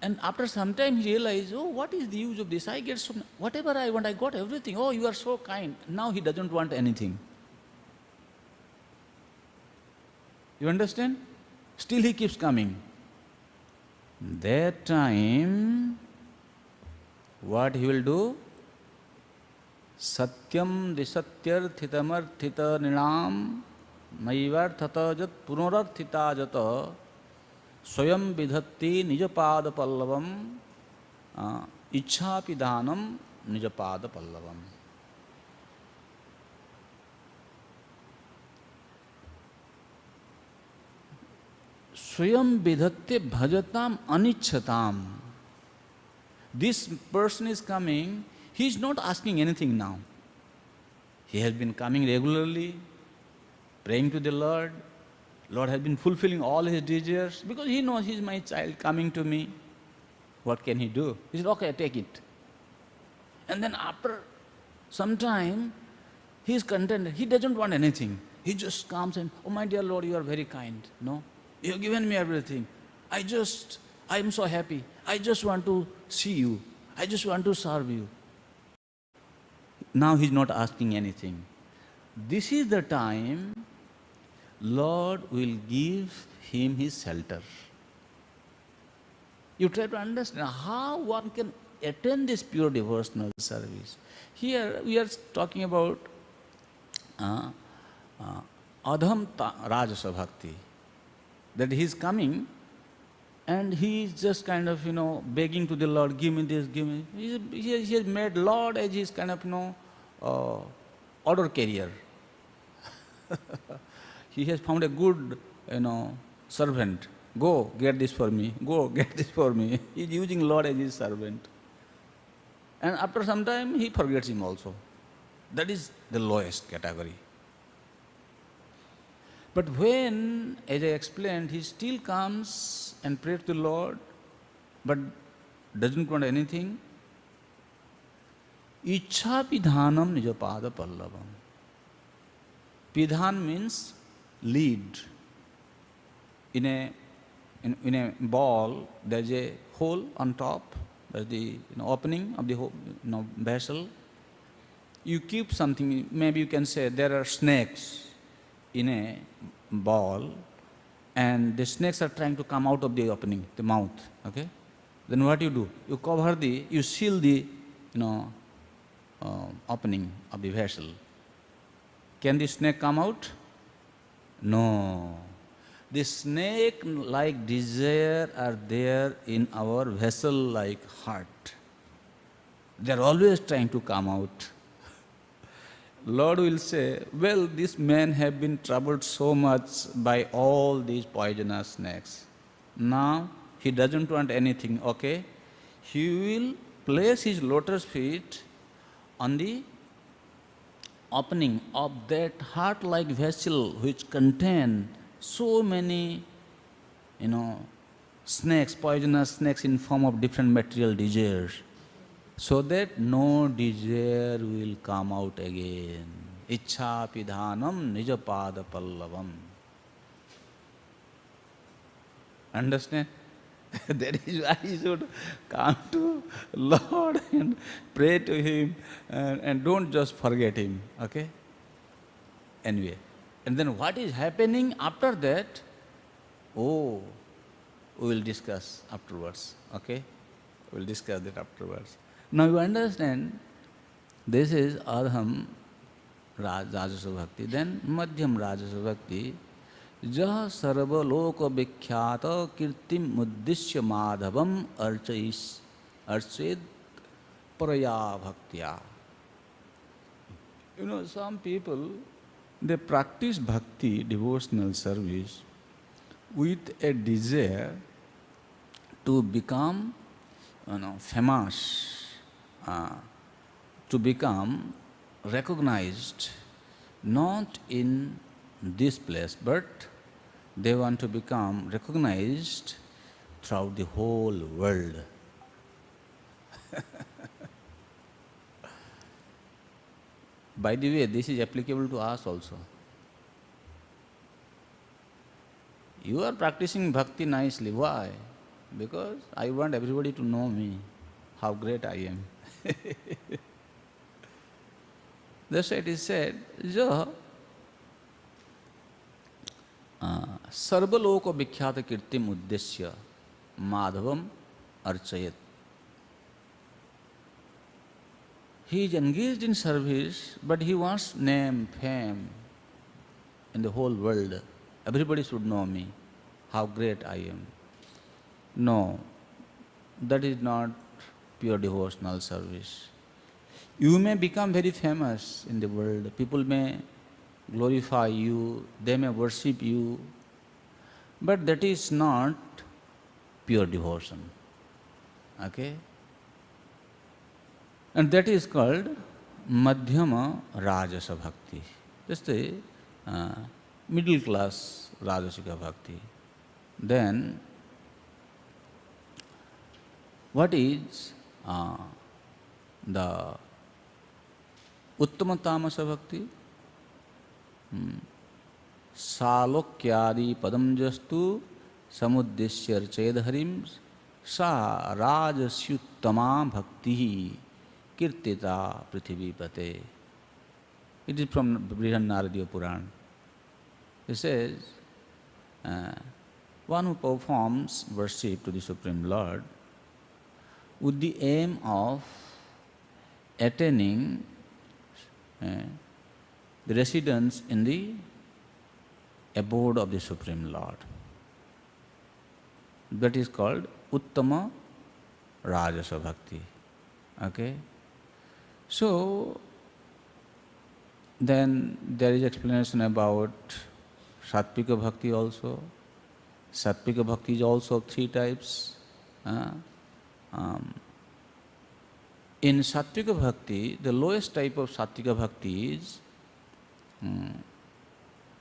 And after some time he realized, oh, what is the use of this? I get whatever I want, I got everything. Oh, you are so kind. Now he doesn't want anything. You understand? Still he keeps coming. That time, what he will do? Satyam disatyarthitamarthita ninam maivarthata jat punararthita jata swayam vidhatti nijapada pallavam ichhapi dhanam nijapada pallavam. Swayam vidhatte bhajatam anichhatam. This person is coming, he is not asking anything now. He has been coming regularly, praying to the Lord. Lord has been fulfilling all his desires because he knows he is my child coming to me. What can he do? He said, okay, take it. And then after some time, he is contented. He doesn't want anything. He just comes and, oh my dear Lord, you are very kind. No, you have given me everything. I am so happy. I just want to see you. I just want to serve you. Now he is not asking anything. This is the time Lord will give him his shelter. You try to understand how one can attend this pure devotional service. Here we are talking about Adham Rajasa Bhakti. That he is coming and he is just kind of, begging to the Lord, give me this, give me. He has made Lord as his kind of, order carrier. He has found a good, servant. Go, get this for me. Go, get this for me. He is using Lord as his servant. And after some time, he forgets him also. That is the lowest category. But when, as I explained, he still comes and prays to the Lord, but doesn't want anything, Ichha pidhanam nijapada pallavam. Pidhan means lead. In a ball, there is a hole on top, there is the opening of the whole, vessel. You keep something, maybe you can say there are snakes in a ball, and the snakes are trying to come out of the opening, the mouth, okay? Then what you do? You seal the, opening of the vessel. Can the snake come out? No. The snake-like desire are there in our vessel-like heart. They are always trying to come out. Lord will say, well, this man have been troubled so much by all these poisonous snakes. Now, he doesn't want anything, okay? He will place his lotus feet on the opening of that heart-like vessel which contain so many, snakes, poisonous snakes in form of different material desires, so that no desire will come out again. Ichha pidhanam nijapada pallavam. Understand? That is why you should come to Lord and pray to Him and don't just forget Him. Okay? Anyway. And then what is happening after that? Oh, we will discuss afterwards. Okay? We will discuss that afterwards. Now you understand, this is Adham Rajasa Bhakti. Then Madhyam Rajasa Bhakti. Jah sarvaloka vikhyata kirtim muddishya madhavam archayed paraya bhaktya. Some people, they practice bhakti, devotional service, with a desire to become famous, to become recognized, not in this place, but they want to become recognized throughout the whole world. By the way, this is applicable to us also. You are practicing bhakti nicely. Why? Because I want everybody to know me, how great I am. That's why it is said, Jah sarvaloka vikhyata kirtim uddeshya madhavam archayat. He is engaged in service, but he wants name, fame in the whole world. Everybody should know me, how great I am. No, that is not pure devotional service. You may become very famous in the world. People may glorify you, they may worship you, but that is not pure devotion. Okay? And that is called Madhyama Rajasa Bhakti. That's the middle class Rajasika Bhakti. Then, what is the Uttama Tamasa Bhakti? Salokyadi padam jastu samuddeshya chedharim sa rajasyuttama bhakti kirtita prithivipate. It is from Brihanaradiya Purana. It says, one who performs worship to the Supreme Lord with the aim of attaining the residence in the abode of the Supreme Lord. That is called Uttama Rajasa Bhakti. Okay? So, then there is explanation about Sattvika Bhakti also. Sattvika Bhakti is also of three types. In Sattvika Bhakti, the lowest type of Sattvika Bhakti is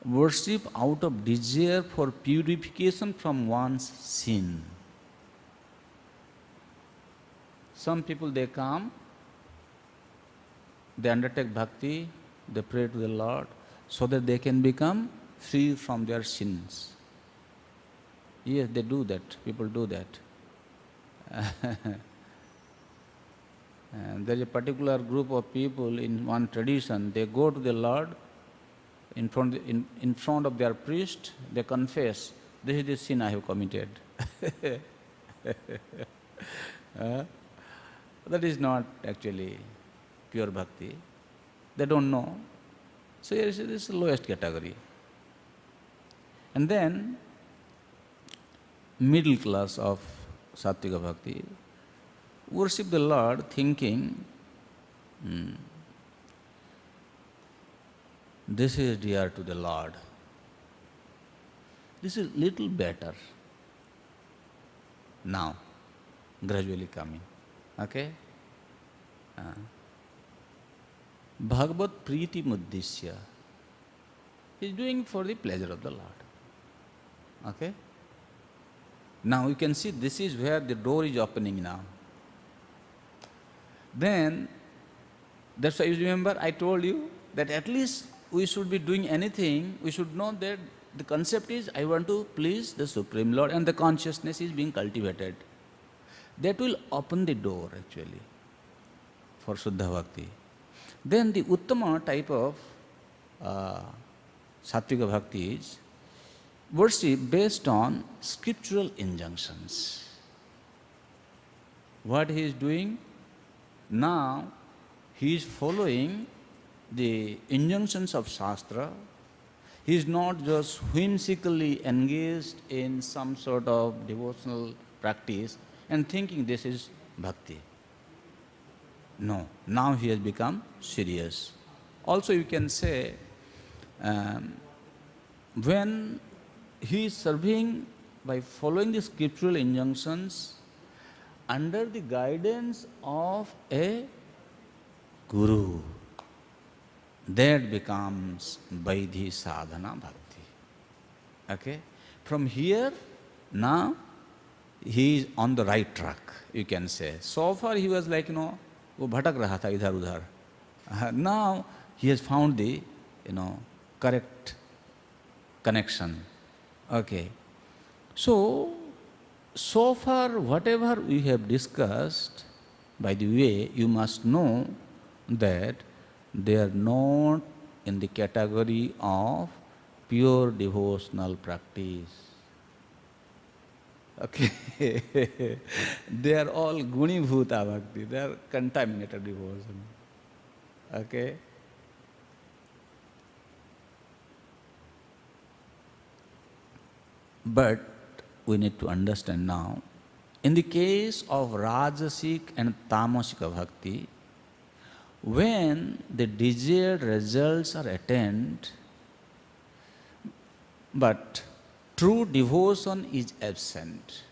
worship out of desire for purification from one's sin. Some people, they come, they undertake bhakti, they pray to the Lord so that they can become free from their sins. Yes, they do that. People do that. And there is a particular group of people in one tradition, they go to the Lord in front of their priest, they confess, this is the sin I have committed. That is not actually pure bhakti. They don't know. So here is this lowest category. And then middle class of Sattvika Bhakti, worship the Lord thinking, this is dear to the Lord. This is little better. Now, gradually coming. Okay? Bhagavat Priti Muddishya. He is doing for the pleasure of the Lord. Okay? Now you can see this is where the door is opening now. Then, that's why you remember I told you that at least we should be doing anything, we should know that the concept is I want to please the Supreme Lord and the consciousness is being cultivated. That will open the door actually for Shuddha Bhakti. Then the Uttama type of Sattvika Bhakti is worship based on scriptural injunctions. What he is doing? Now he is following the injunctions of Shastra. He is not just whimsically engaged in some sort of devotional practice and thinking this is bhakti. No, now he has become serious. Also you can say, when he is serving by following the scriptural injunctions under the guidance of a guru, that becomes Vaidhi Sadhana Bhakti. Okay? From here, now he is on the right track, you can say. So far he was like, वो भटक रहा था इधर उधर. Now he has found the, correct connection. Okay. So far whatever we have discussed, by the way, you must know that they are not in the category of pure devotional practice. Okay. They are all guni bhuta bhakti. They are contaminated devotion. Okay. But we need to understand now, in the case of Rajasic and Tamasika Bhakti, when the desired results are attained, but true devotion is absent,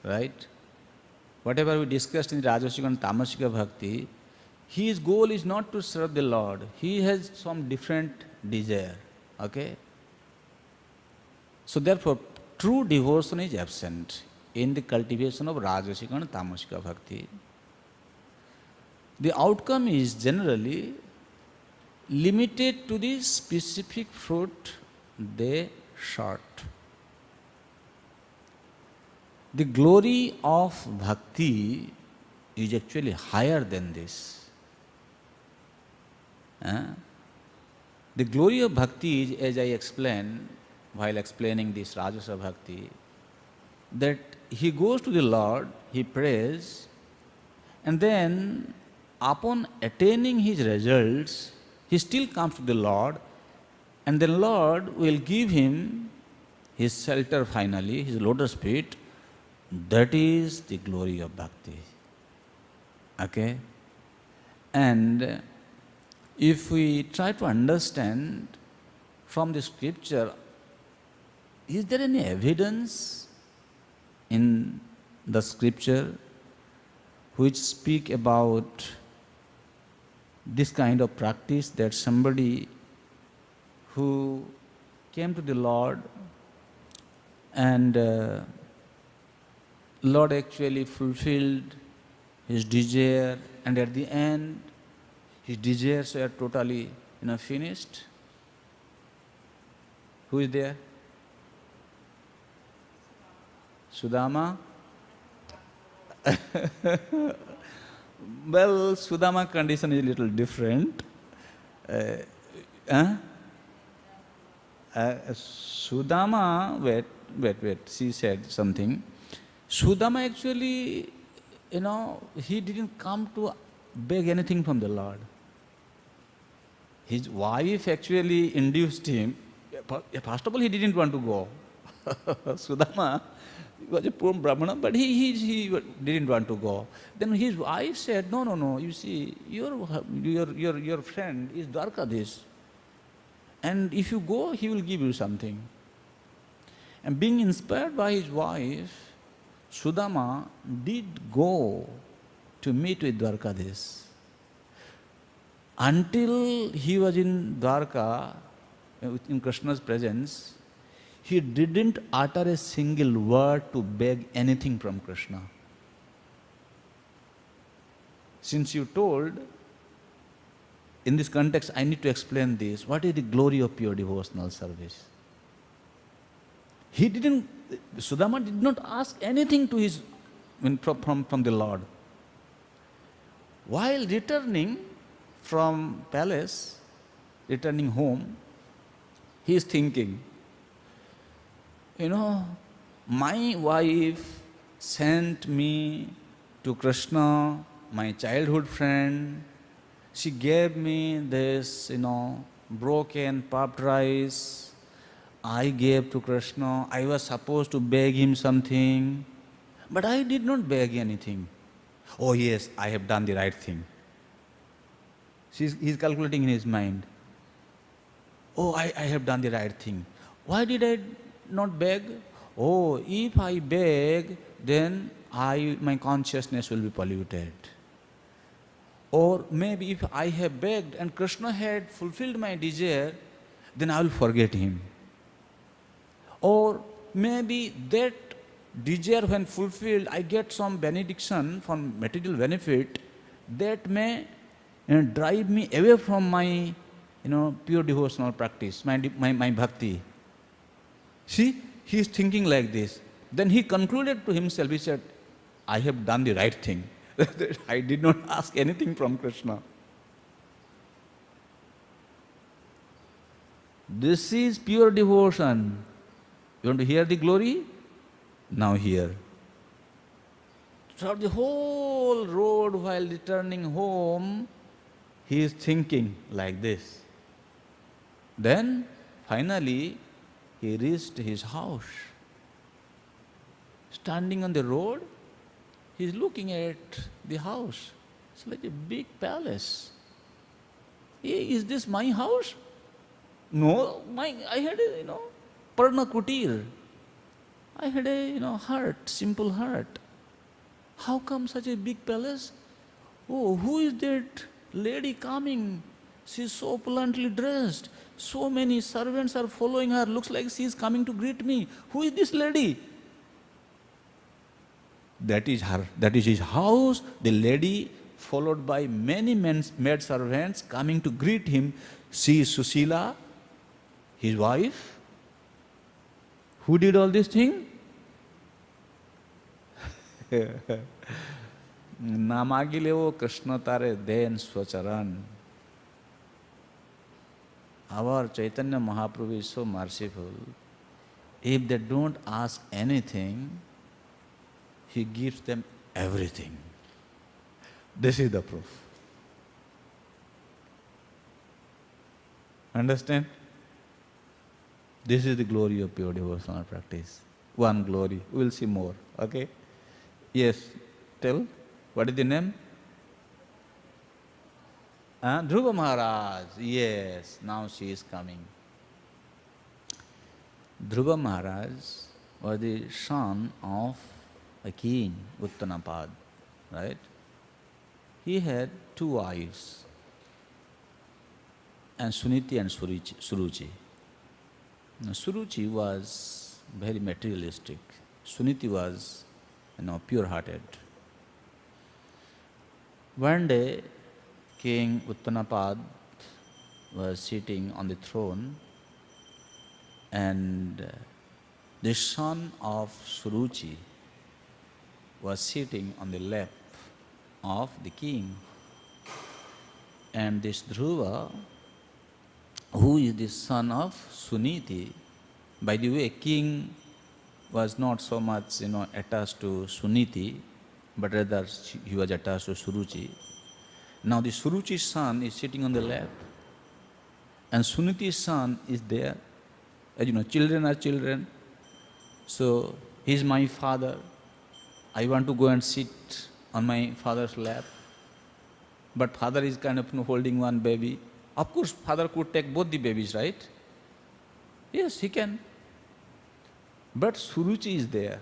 right? Whatever we discussed in Rajasic and Tamasika Bhakti, his goal is not to serve the Lord. He has some different desire, okay? So therefore, true devotion is absent in the cultivation of Rajasic and Tamasika Bhakti. The outcome is generally limited to the specific fruit they sought. The glory of bhakti is actually higher than this. The glory of bhakti is, as I explained while explaining this Rajasa Bhakti, that he goes to the Lord, he prays, and then upon attaining his results, he still comes to the Lord, and the Lord will give him his shelter finally, his lotus feet. That is the glory of bhakti. Okay? And if we try to understand from the scripture, is there any evidence in the scripture which speak about this kind of practice, that somebody who came to the Lord and Lord actually fulfilled his desire, and at the end his desires were totally finished? Who is there? Sudama? Well, Sudama condition is a little different. Sudama, wait, she said something. Sudama actually, he didn't come to beg anything from the Lord. His wife actually induced him. First of all, he didn't want to go. Sudama was a poor Brahmana, but he didn't want to go. Then his wife said, no, you see, your friend is Dwarkadhish, and if you go, he will give you something. And being inspired by his wife, Sudama did go to meet with Dwarkadhish. Until he was in Dwarka, in Krishna's presence, he didn't utter a single word to beg anything from Krishna. Since you told, in this context, I need to explain this. What is the glory of pure devotional service? Sudama did not ask anything to his, from the Lord. While returning from palace, returning home, He is thinking, my wife sent me to Krishna, my childhood friend. She gave me this, broken puffed rice. I gave to Krishna. I was supposed to beg him something, but I did not beg anything. Oh yes, I have done the right thing. He's calculating in his mind. Oh, I have done the right thing. Why did I not beg? Oh, if I beg, then my consciousness will be polluted. Or maybe if I have begged and Krishna had fulfilled my desire, then I will forget him. Or maybe that desire when fulfilled, I get some benediction from material benefit that may drive me away from my pure devotional practice, my bhakti. See, he is thinking like this. Then he concluded to himself, he said, I have done the right thing. I did not ask anything from Krishna. This is pure devotion. You want to hear the glory? Now hear. Throughout the whole road while returning home, he is thinking like this. Then, finally, he reached his house. Standing on the road, he is looking at the house. It's like a big palace. Hey, is this my house? No, I had a, Parna Kutir. I had a, hut, simple hut. How come such a big palace? Oh, who is that lady coming? She is so opulently dressed. So many servants are following her. Looks like she is coming to greet me. Who is this lady? That is her. That is his house. The lady, followed by many maid servants coming to greet him. She is Susila, his wife. Who did all this thing? Namagilevo Krishna tare den swacharan. Our Chaitanya Mahaprabhu is so merciful. If they don't ask anything, he gives them everything. This is the proof. Understand? This is the glory of pure devotional practice. One glory. We will see more. Okay? Yes. Tell. What is the name? Dhruva Maharaj. Yes. Now she is coming. Dhruva Maharaj was the son of a king, Uttanapad. Right? He had two wives, and Suniti and Suruchi. Now, Suruchi was very materialistic. Suniti was, pure-hearted. One day, King Uttanapad was sitting on the throne, and the son of Suruchi was sitting on the lap of the king. And this Dhruva, who is the son of Suniti, by the way, king was not so much, attached to Suniti, but rather he was attached to Suruchi. Now the Suruchi's son is sitting on the lap, and Suniti's son is there. As children are children. So he is my father. I want to go and sit on my father's lap. But father is kind of holding one baby. Of course, father could take both the babies, right? Yes, he can. But Suruchi is there.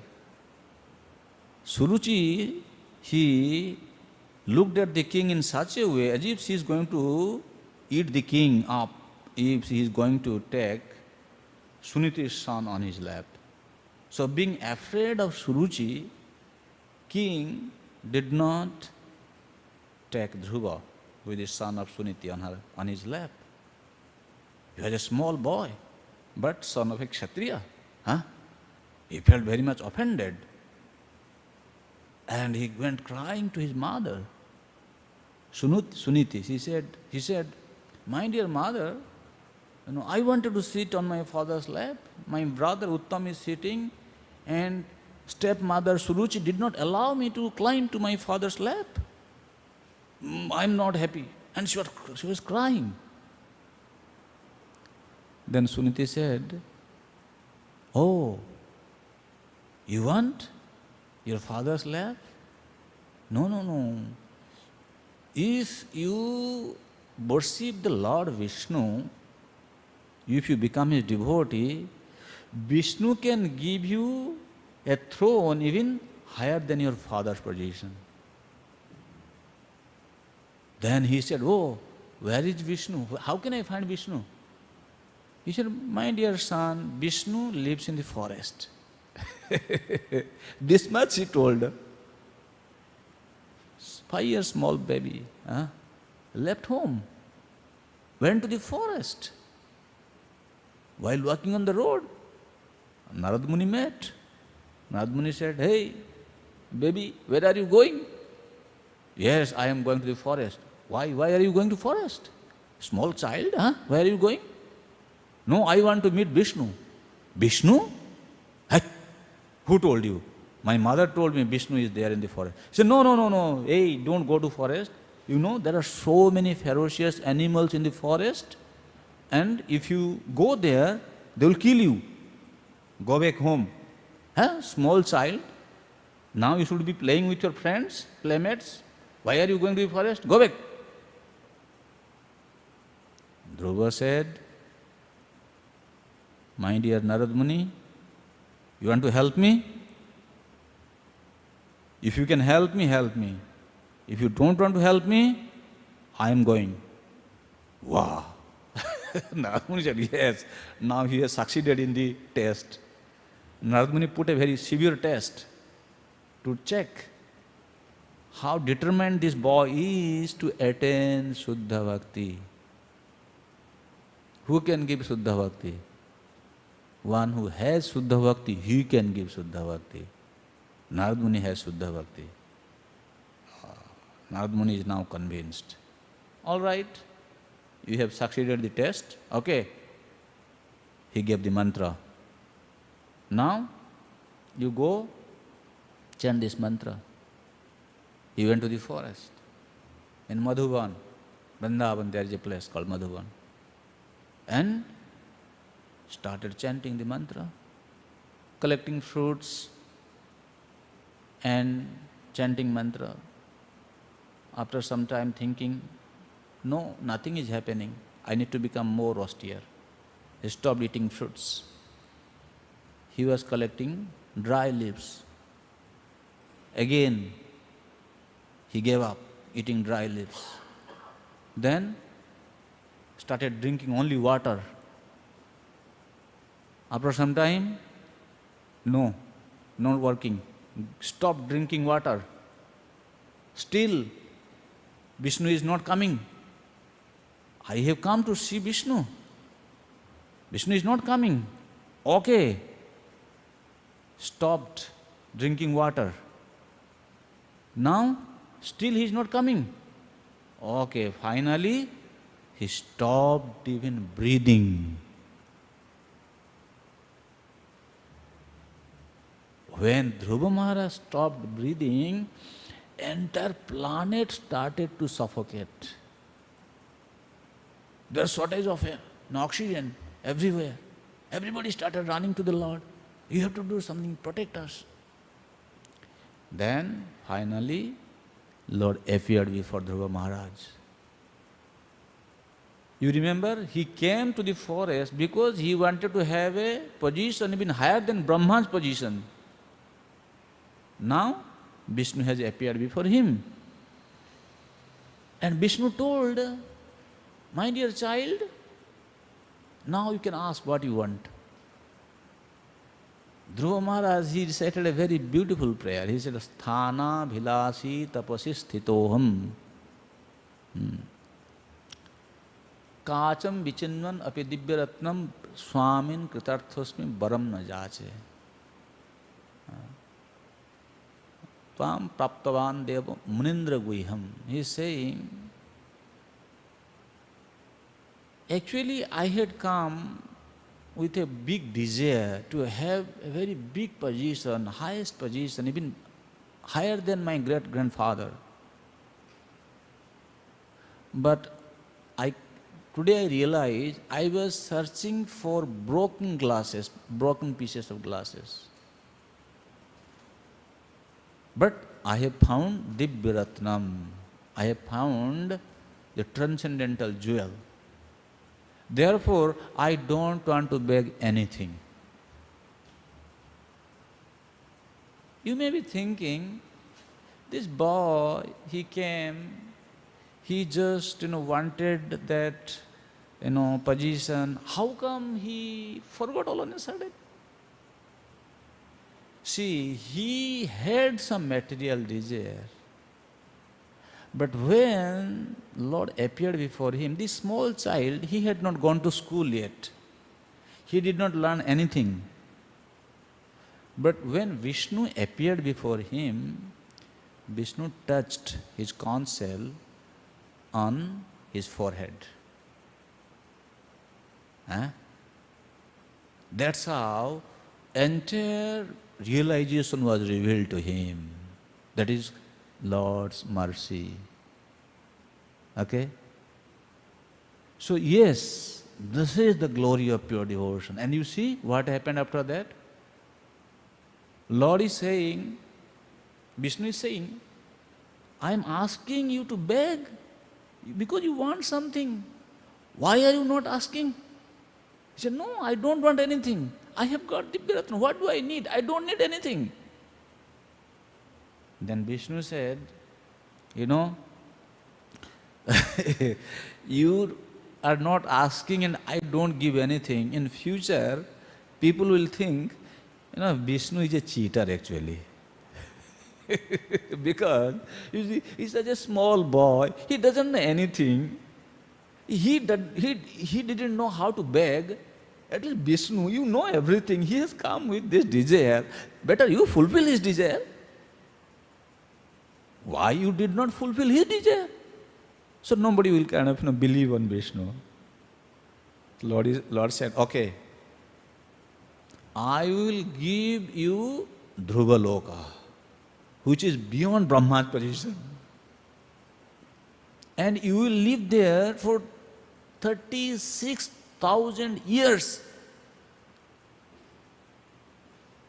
Suruchi, he looked at the king in such a way as if she is going to eat the king up, if he is going to take Suniti's son on his lap. So being afraid of Suruchi, king did not take Dhruva, who is the son of Suniti, on his lap. He was a small boy, but son of a Kshatriya. He felt very much offended. And he went crying to his mother, Suniti. He said, my dear mother, I wanted to sit on my father's lap. My brother Uttam is sitting, and stepmother Suruchi did not allow me to climb to my father's lap. I'm not happy. And she was crying. Then Suniti said, "Oh, you want your father's lap? No, no, no. If you worship the Lord Vishnu, if you become his devotee, Vishnu can give you a throne even higher than your father's position." Then he said, "Oh, where is Vishnu? How can I find Vishnu?" He said, "My dear son, Vishnu lives in the forest." This much he told. 5 years small baby, left home, went to the forest. While walking on the road, Narad Muni met. Narad Muni said, "Hey, baby, where are you going?" "Yes, I am going to the forest." Why are you going to forest? Small child, where are you going? "No, I want to meet Vishnu." "Vishnu? Hey, who told you?" "My mother told me Vishnu is there in the forest." He said, No, no. Hey, don't go to forest. There are so many ferocious animals in the forest, and if you go there, they will kill you. Go back home. Small child. Now you should be playing with your friends, playmates. Why are you going to the forest? Go back. Dhruva said, "My dear Narad Muni, you want to help me? If you can help me, help me. If you don't want to help me, I am going." Wow! Narad Muni said, "Yes, now he has succeeded in the test." Narad Muni put a very severe test to check how determined this boy is to attain Shuddha Bhakti. Who can give Shuddha Bhakti? One who has Shuddha Bhakti, he can give Shuddha Bhakti. Narad Muni has Shuddha Bhakti. Narad Muni is now convinced. All right, you have succeeded the test. Okay. He gave the mantra. Now, you go chant this mantra. He went to the forest. In Madhuban, Vrindavan, there is a place called Madhuban. And started chanting the mantra, collecting fruits and chanting mantra. After some time thinking, no, nothing is happening. I need to become more austere. He stopped eating fruits. He was collecting dry leaves. Again, he gave up eating dry leaves. Then started drinking only water. After some time, no, not working. Stopped drinking water. Still, Vishnu is not coming. I have come to see Vishnu. Vishnu is not coming. Okay. Stopped drinking water. Now, still he is not coming. Okay, finally, he stopped even breathing. When Dhruva Maharaj stopped breathing, entire planet started to suffocate. There was shortage of air, no oxygen everywhere. Everybody started running to the Lord. You have to do something, protect us. Then finally, Lord appeared before Dhruva Maharaj. You remember, he came to the forest because he wanted to have a position even higher than Brahma's position. Now, Vishnu has appeared before him. And Vishnu told, "My dear child, now you can ask what you want." Dhruva Maharaj, he recited a very beautiful prayer. He said, "Sthana bhilasi tapasi sthitoham. Kacham vichinvan api divyaratnam swamin kritarthosmi baram na jache. Tvam praptavan deva munindra guiham." He is saying, Actually, I had come with a big desire to have a very big position, highest position, even higher than my great-grandfather. But I, today I realize I was searching for broken glasses, broken pieces of glasses. But I have found Divya Ratnam. I have found the transcendental jewel. Therefore, I don't want to beg anything. You may be thinking, this boy, he came, he just wanted that position. How come he forgot all on a sudden? See, he had some material desire. But when Lord appeared before him, this small child, he had not gone to school yet. He did not learn anything. But when Vishnu appeared before him, Vishnu touched his conch shell on his forehead. That's how entire realization was revealed to him. That is Lord's mercy. Okay? So yes, this is the glory of pure devotion. And you see what happened after that? Lord is saying, Vishnu is saying, I am asking you to beg because you want something. Why are you not asking? He said, no, I don't want anything. I have got Divya Ratna. What do I need? I don't need anything. Then Vishnu said, you are not asking and I don't give anything. In future, people will think, Vishnu is a cheater actually. Because, you see, he's such a small boy. He doesn't know anything. He didn't know how to beg. At least Vishnu, you know everything. He has come with this desire. Better you fulfill his desire. Why you did not fulfill his desire? So nobody will kind of believe on Vishnu. Lord said, okay, I will give you Dhruva Loka, which is beyond Brahma's position. And you will live there for 36,000 years.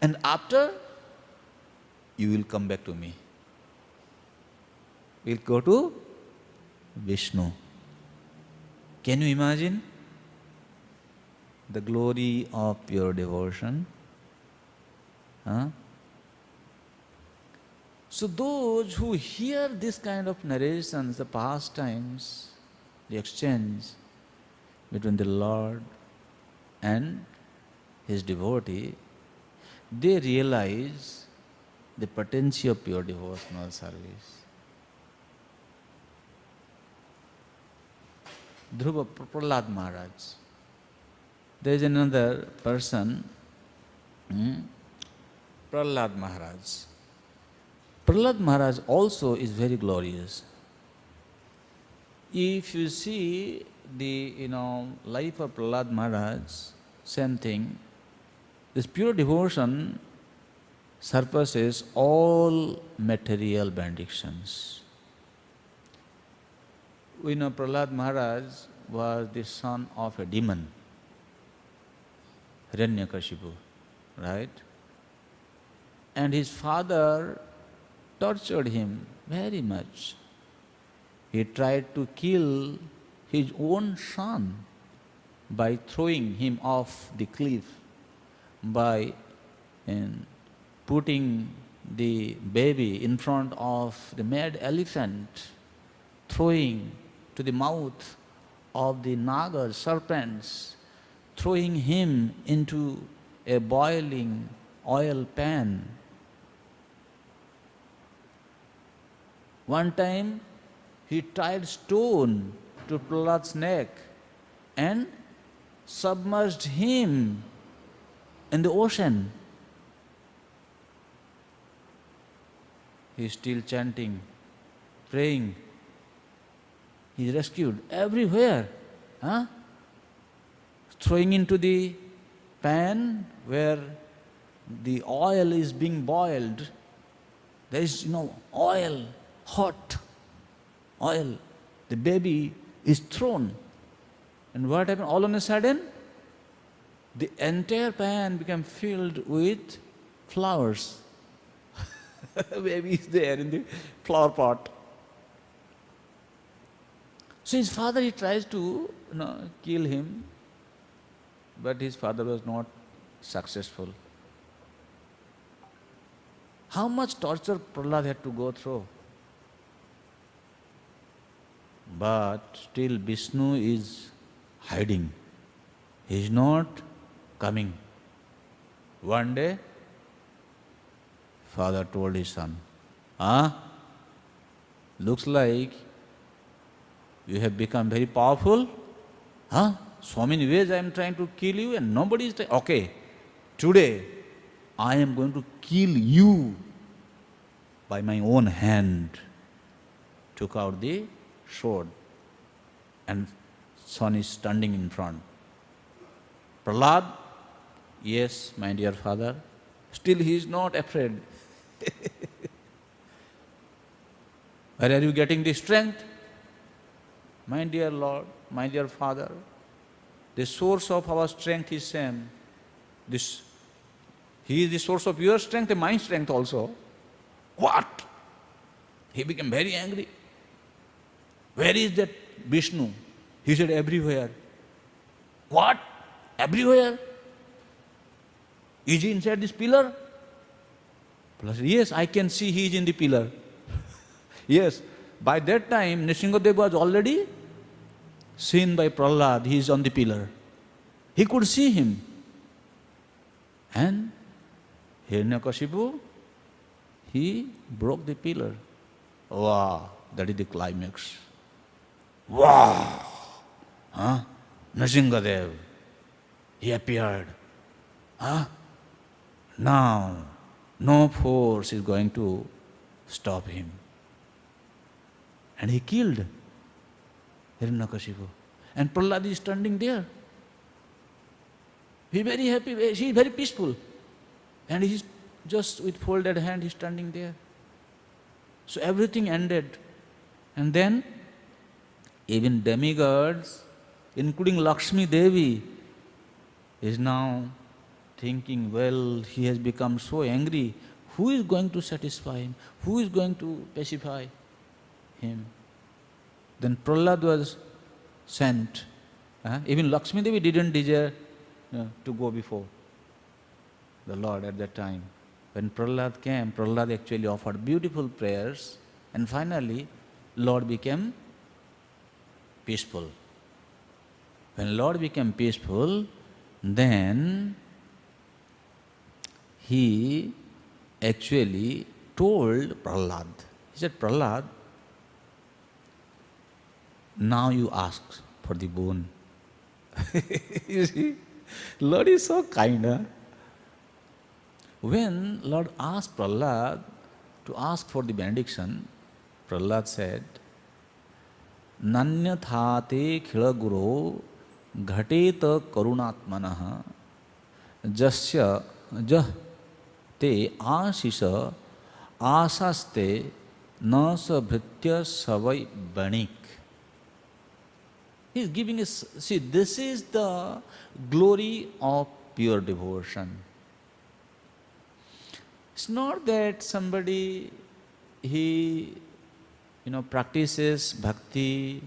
And after, you will come back to me. We'll go to Vishnu. Can you imagine the glory of pure devotion? So those who hear this kind of narrations, the pastimes, the exchange between the Lord and his devotee, they realize the potency of pure devotional service. Dhruva Prahlad Maharaj. There is another person, Prahlad Maharaj. Prahlad Maharaj also is very glorious. If you see the life of Prahlad Maharaj, same thing. This pure devotion surpasses all material benedictions. We know Prahlad Maharaj was the son of a demon, Hiranyakashipu, right? And his father tortured him very much. He tried to kill his own son by throwing him off the cliff, by putting the baby in front of the mad elephant, throwing to the mouth of the nagas, serpents, throwing him into a boiling oil pan. One time, he tied stone to Prahlad's neck and submerged him in the ocean. He is still chanting, praying. He is rescued everywhere. throwing into the pan where the oil is being boiled. There is, oil, hot oil. The baby is thrown. And what happened? All on a sudden, the entire pan became filled with flowers. Baby is there in the flower pot. So his father, he tries to kill him, but his father was not successful. How much torture Prahlad had to go through. But still Vishnu is hiding. He is not coming. One day, father told his son, looks like you have become very powerful. So many ways I am trying to kill you and nobody is trying. Okay, today I am going to kill you by my own hand. Took out the sword and son is standing in front. Prahlad, yes, my dear father. Still he is not afraid. Where are you getting the strength? My dear Lord, my dear Father, the source of our strength is same. He is the source of your strength and my strength also. What? He became very angry. Where is that Vishnu? He said, everywhere. What? Everywhere? Is he inside this pillar? Plus, yes, I can see he is in the pillar. Yes, by that time, Nrsimhadev was already seen by Prahlad. He is on the pillar. He could see him. And Hiranyakashipu, he broke the pillar. Wow, that is the climax. Wow! Nrsimhadev, he appeared. Now, no force is going to stop him. And he killed Hiranyakashipu. And Prahlad is standing there. He is very happy, he is very peaceful. And he is just with folded hand, he is standing there. So everything ended. And then even demigods, including Lakshmi Devi, is now thinking, well, he has become so angry. Who is going to satisfy him? Who is going to pacify him? Then Prahlad was sent. Even Lakshmi Devi didn't desire to go before the Lord at that time. When Prahlad came, Prahlad actually offered beautiful prayers, and finally Lord became peaceful. When Lord became peaceful, then he actually told Prahlad. He said, Prahlad, now you ask for the boon. You see, Lord is so kind. When Lord asked Prahlad to ask for the benediction, Prahlad said, Nanyathate khila guru ghateta karunatmanah jasya jah te asisa asaste na sabhritya savai banik. He is giving us, see, this is the glory of pure devotion. It's not that somebody, he practices bhakti,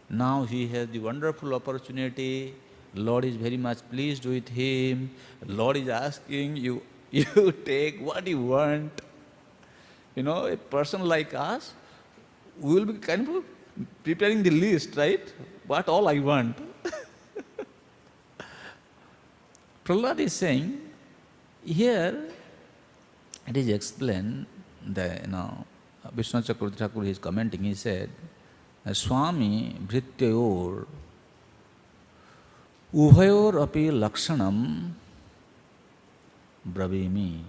now he has the wonderful opportunity, Lord is very much pleased with him, Lord is asking you, you take what you want. A person like us, we will be kind of preparing the list, right? What all I want. Prahlad is saying, here it is explained, Vishwanath Chakravarti Thakur is commenting, he said, Swami Bhrityayor Ubhayor api lakshanam bravimi.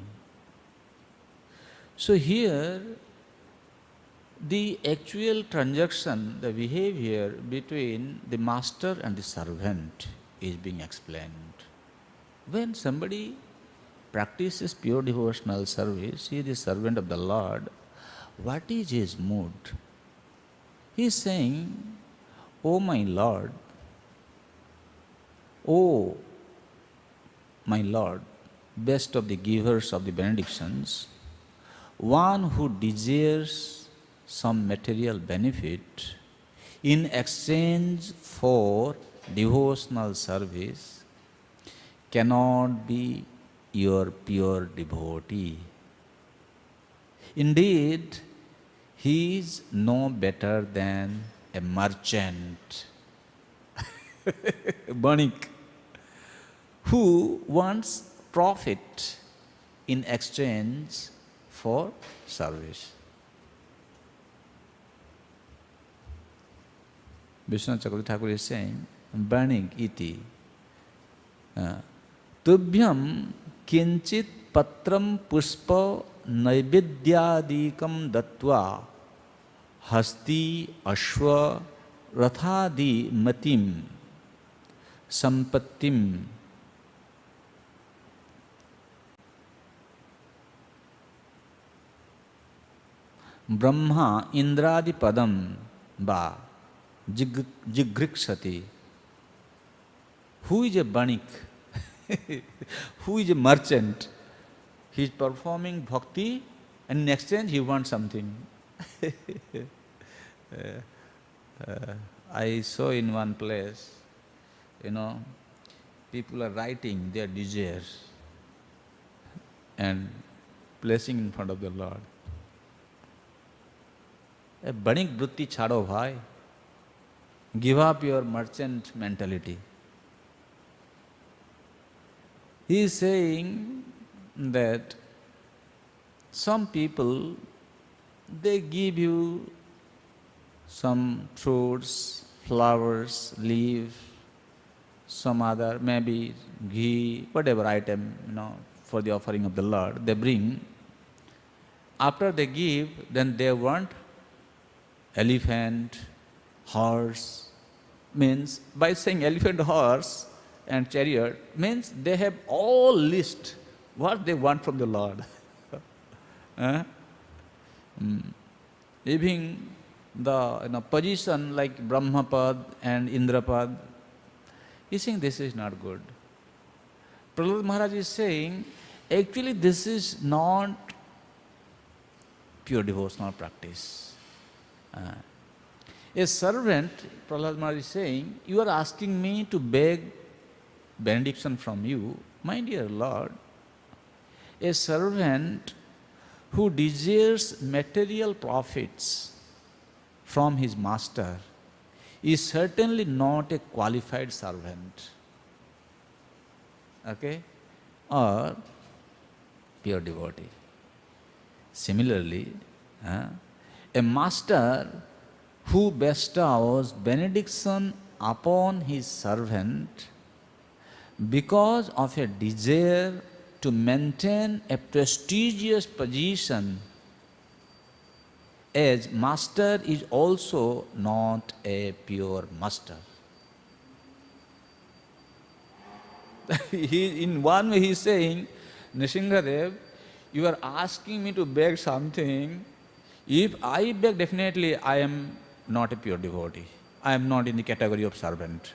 So here, the actual transaction, the behavior between the master and the servant is being explained. When somebody practices pure devotional service, he is the servant of the Lord, what is his mood? He is saying, "Oh my Lord, oh my Lord, best of the givers of the benedictions, one who desires some material benefit in exchange for devotional service cannot be your pure devotee. Indeed, he is no better than a merchant, Banik, who wants profit in exchange for service." Vishnu Chakravarti Thakur is saying, "Banik iti tubhyam kinchit patram pushpa naividyadikam dattva hasti ashva rathadi matim sampattim brahma indradi padam ba jigrikshati." Who is a banik? Who is a merchant? He is performing bhakti and in exchange he wants something. I saw in one place, people are writing their desires and placing in front of the Lord. A banik vritti chhado bhai. Give up your merchant mentality. He is saying that some people, they give you some fruits, flowers, leaves, some other, maybe ghee, whatever item, for the offering of the Lord, they bring. After they give, then they want elephant, horse. Means, by saying elephant, horse and chariot, means they have all list what they want from the Lord. Even the position like Brahmapad and Indrapad, he is saying this is not good. Prahlad Maharaj is saying, actually this is not pure devotional practice. A servant, Prahlad Maharaj is saying, you are asking me to beg benediction from you. My dear Lord, a servant who desires material profits from his master is certainly not a qualified servant, okay, or pure devotee. Similarly, a master who bestows benediction upon his servant because of a desire to maintain a prestigious position as master is also not a pure master. In one way he is saying, Nrsimhadev, you are asking me to beg something. If I beg, definitely I am not a pure devotee. I am not in the category of servant.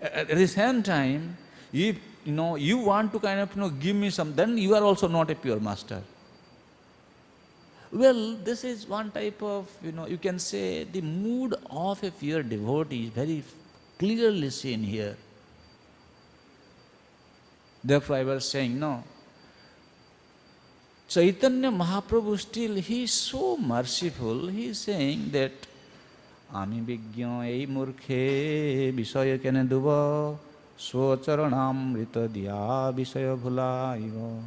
At the same time, if you want to kind of give me some, then you are also not a pure master. Well, this is one type of, you can say the mood of a pure devotee is very clearly seen here. Therefore I was saying, no, Chaitanya Mahaprabhu still, he is so merciful, he is saying that Ami Vigyan ei murkhe visaya kene duva Socharanam rita diya visaya bhulaiva.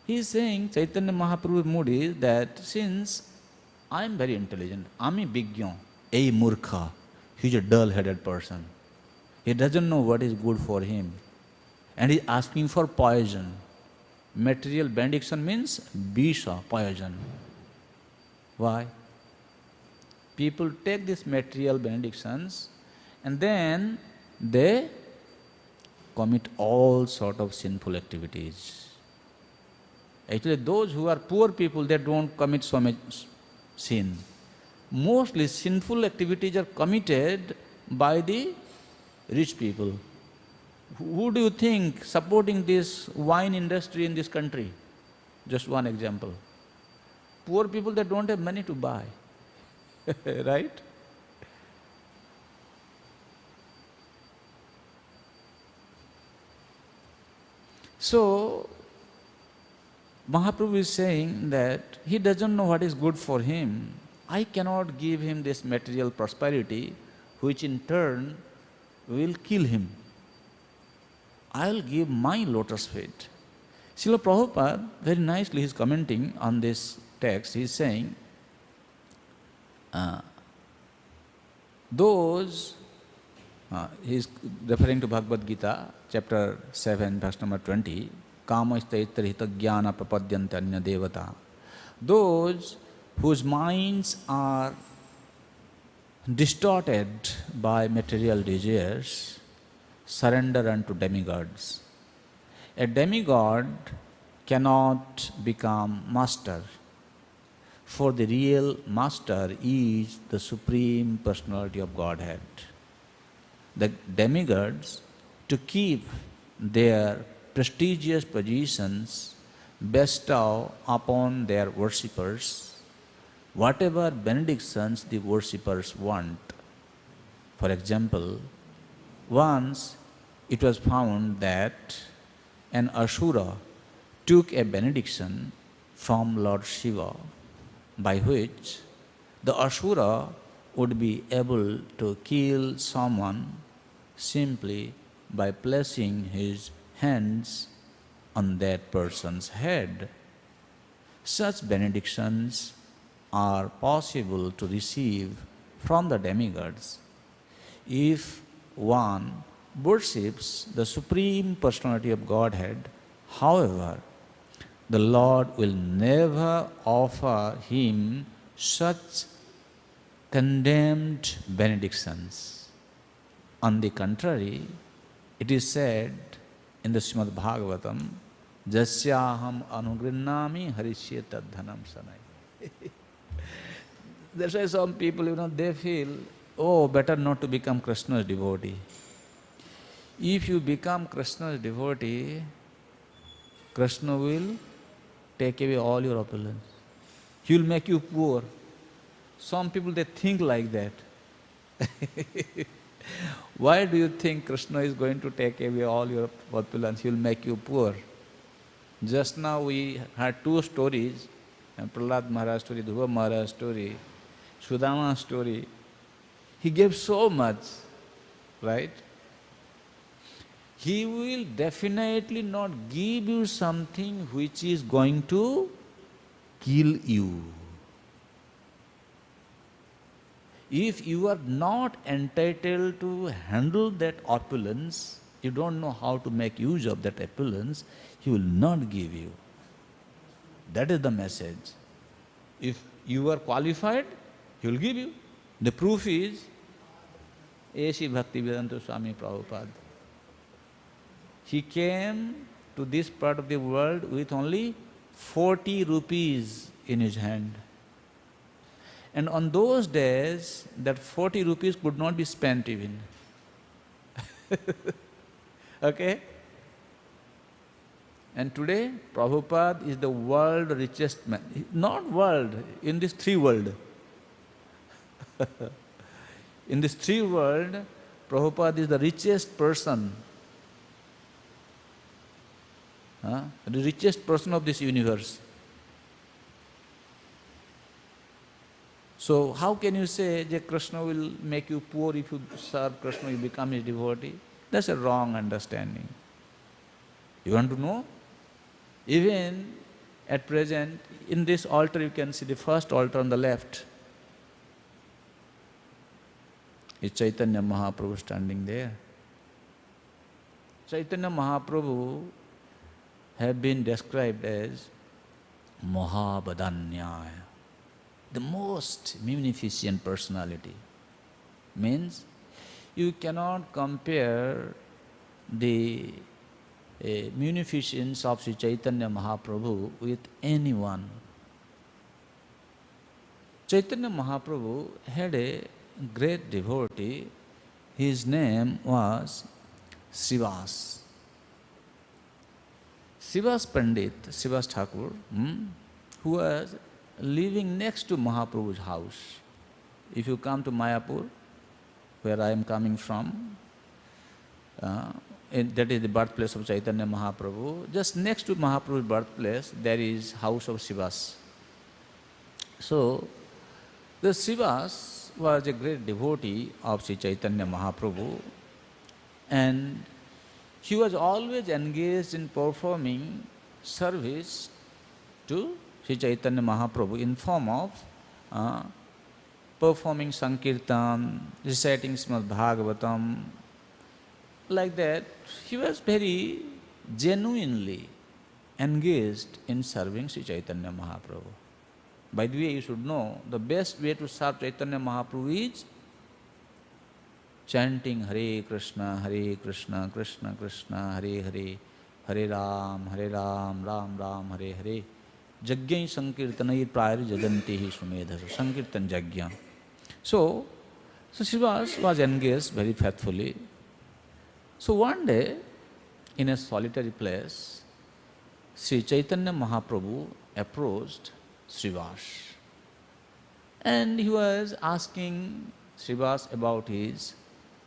He is saying, Chaitanya Mahaprabhu's mood is that since I am very intelligent, Ami Vigyan ei murkha, he is a dull-headed person. He doesn't know what is good for him. And he is asking for poison. Material benediction means bisha, poison. Why? People take these material benedictions and then they commit all sort of sinful activities. Actually, those who are poor people, they don't commit so much sin. Mostly sinful activities are committed by the rich people. Who do you think supporting this wine industry in this country? Just one example. Poor people, they don't have money to buy, right? So, Mahaprabhu is saying that he doesn't know what is good for him. I cannot give him this material prosperity, which in turn will kill him. I'll give my lotus feet. Srila Prabhupada, very nicely, he's commenting on this text. He's saying, he's referring to Bhagavad Gita, chapter 7, verse number 20, Kamaistaitrahita jnana prapadyante anya devata. Those whose minds are distorted by material desires surrender unto demigods. A demigod cannot become master, for the real master is the Supreme Personality of Godhead. The demigods, to keep their prestigious positions, bestow upon their worshippers whatever benedictions the worshippers want. For example, once it was found that an Asura took a benediction from Lord Shiva, by which the Asura would be able to kill someone simply by placing his hands on that person's head. Such benedictions are possible to receive from the demigods if one worships the Supreme Personality of Godhead. However, the Lord will never offer him such condemned benedictions. On the contrary, it is said in the Srimad Bhagavatam, Jasyaham anugrinnami harishye tadhanam sanai. That's why some people, they feel, oh, better not to become Krishna's devotee. If you become Krishna's devotee, Krishna will take away all your opulence. He will make you poor. Some people, they think like that. Why do you think Krishna is going to take away all your opulence? He will make you poor. Just now we had two stories, Prahlad Maharaj story, Dhruva Maharaj story, Sudama story. He gave so much, right? He will definitely not give you something which is going to kill you. If you are not entitled to handle that opulence, you don't know how to make use of that opulence, he will not give you. That is the message. If you are qualified, he will give you. The proof is A.C. Bhaktivedanta Swami Prabhupada. He came to this part of the world with only 40 rupees in his hand. And on those days, that 40 rupees could not be spent even. Okay? And today, Prabhupada is the world richest man. Not world, in this three world. In this three world, Prabhupada is the richest person. The richest person of this universe. So how can you say that Krishna will make you poor if you serve Krishna, you become his devotee? That's a wrong understanding. You want to know? Even at present, in this altar you can see the first altar on the left. Is Chaitanya Mahaprabhu standing there. Chaitanya Mahaprabhu have been described as Mahabadanyaya, the most munificent personality. Means You cannot compare the munificence of Sri Chaitanya Mahaprabhu with anyone. Chaitanya Mahaprabhu had a great devotee. His name was Srivas. Srivas Pandit, Srivas Thakur, who was living next to Mahaprabhu's house. If you come to Mayapur, where I am coming from, that is the birthplace of Chaitanya Mahaprabhu, just next to Mahaprabhu's birthplace, there is house of Srivas. So, the Srivas was a great devotee of Sri Chaitanya Mahaprabhu, and he was always engaged in performing service to Sri Chaitanya Mahaprabhu in form of performing Sankirtan, reciting Srimad Bhagavatam. Like that, he was very genuinely engaged in serving Sri Chaitanya Mahaprabhu. By the way, you should know, the best way to serve Chaitanya Mahaprabhu is chanting Hare Krishna, Krishna Krishna, Hare Hare, Hare Ram, Ram Ram, Hare Hare. Jagyai Sankirtanai Prayari Jajantihi Sumedhasa, Sankirtan Jagya. So Srivas was engaged very faithfully. So one day, in a solitary place, Sri Chaitanya Mahaprabhu approached Srivas. And he was asking Srivas about his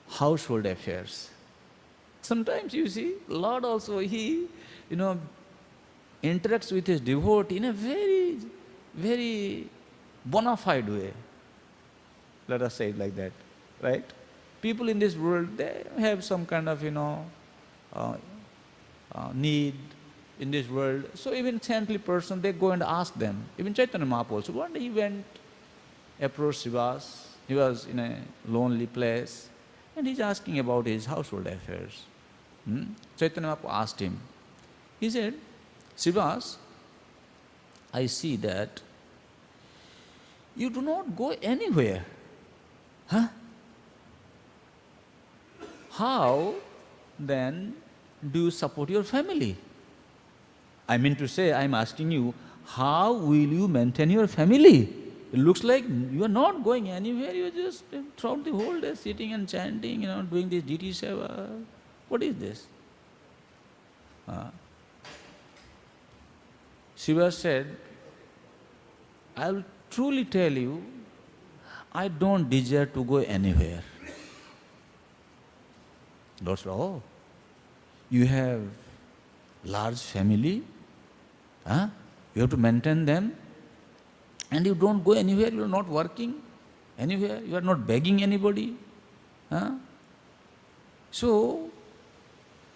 household affairs. Sometimes you see, Lord also, he, interacts with his devotee in a very, very bona fide way. Let us say it like that, right? People in this world, they have some kind of, need in this world. So even saintly person, they go and ask them. Even Chaitanya Mahaprabhu also, one day he went, approached Srivas. He was in a lonely place, and he's asking about his household affairs. Chaitanya Mahaprabhu asked him. He said, Srivas, I see that you do not go anywhere. Huh? How then do you support your family? I mean to say, I am asking you, how will you maintain your family? It looks like you are not going anywhere, you are just throughout the whole day sitting and chanting, doing this deity seva. What is this? Shiva said, I will truly tell you, I don't desire to go anywhere. Lord said, oh, you have large family, you have to maintain them, and you don't go anywhere, you are not working anywhere, you are not begging anybody. So,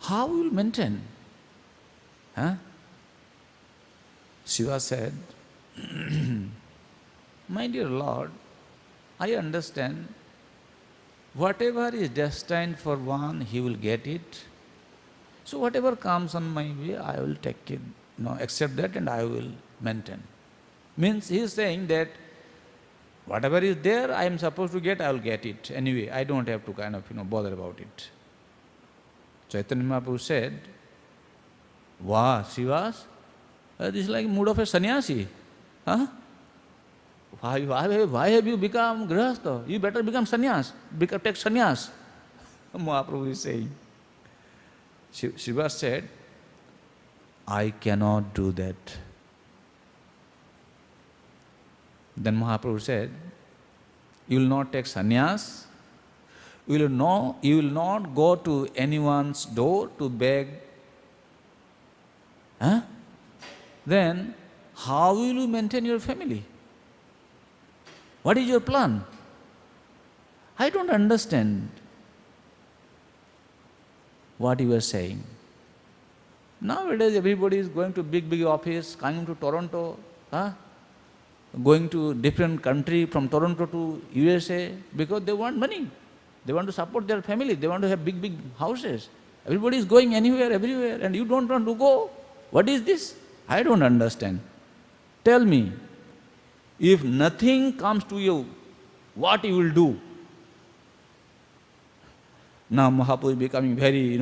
how will you maintain? Shiva said, my dear Lord, I understand whatever is destined for one, he will get it. So whatever comes on my way, I will take it, accept that, and I will maintain. Means he is saying that whatever is there, I am supposed to get, I will get it. Anyway, I don't have to kind of, bother about it. Chaitanya Mahaprabhu said, wow, Srivas, this is like mood of a sannyasi. Why have you become grihastha? You better become sannyas, take sannyas. Mahaprabhu is saying. Shiva said, I cannot do that. Then Mahaprabhu said, you will not take sannyas, you will not go to anyone's door to beg. Then how will you maintain your family? What is your plan? I don't understand what you are saying. Nowadays everybody is going to big office, coming to Toronto, going to different country from Toronto to USA because they want money. They want to support their family. They want to have big houses. Everybody is going anywhere, everywhere, and you don't want to go. What is this? I don't understand. Tell me, if nothing comes to you, what you will do? Now Mahaprabhu is becoming very,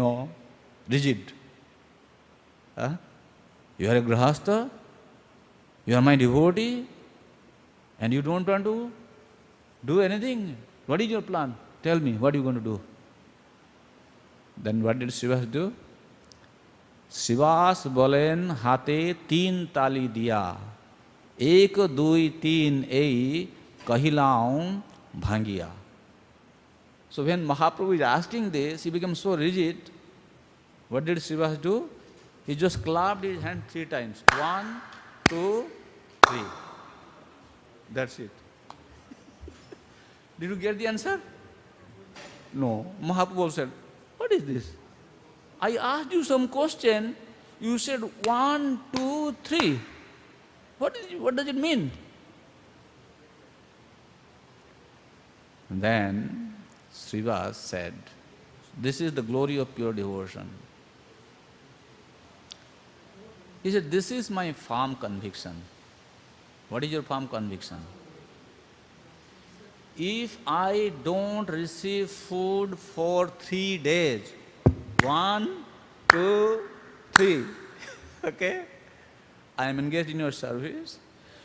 rigid. Huh? You are a grahastha, you are my devotee, and you don't want to do anything. What is your plan? Tell me, what are you going to do? Then what did Srivas do? Srivas bolen hate teen tali diya. Ek, dui, teen, ei, kahilaun, bhangiya. So when Mahaprabhu is asking this, he becomes so rigid. What did Srivas do? He just clapped his hand 3 times. 1, 2, 3. That's it. Did you get the answer? No. Mahaprabhu said, what is this? I asked you some question. You said 1, 2, 3. What does it mean? And then Srivas said, this is the glory of pure devotion. He said, this is my firm conviction. What is your firm conviction? If I don't receive food for 3 days, 1, 2, 3, okay? I am engaged in your service.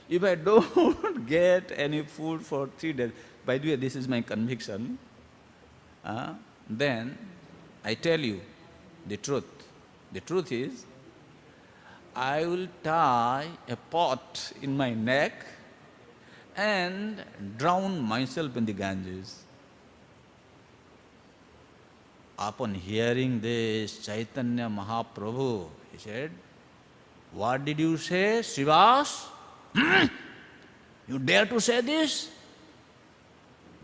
If I don't get any food for 3 days, by the way, this is my conviction, then I tell you the truth. The truth is, I will tie a pot in my neck and drown myself in the Ganges. Upon hearing this, Chaitanya Mahaprabhu, he said, what did you say, Srivas? You dare to say this?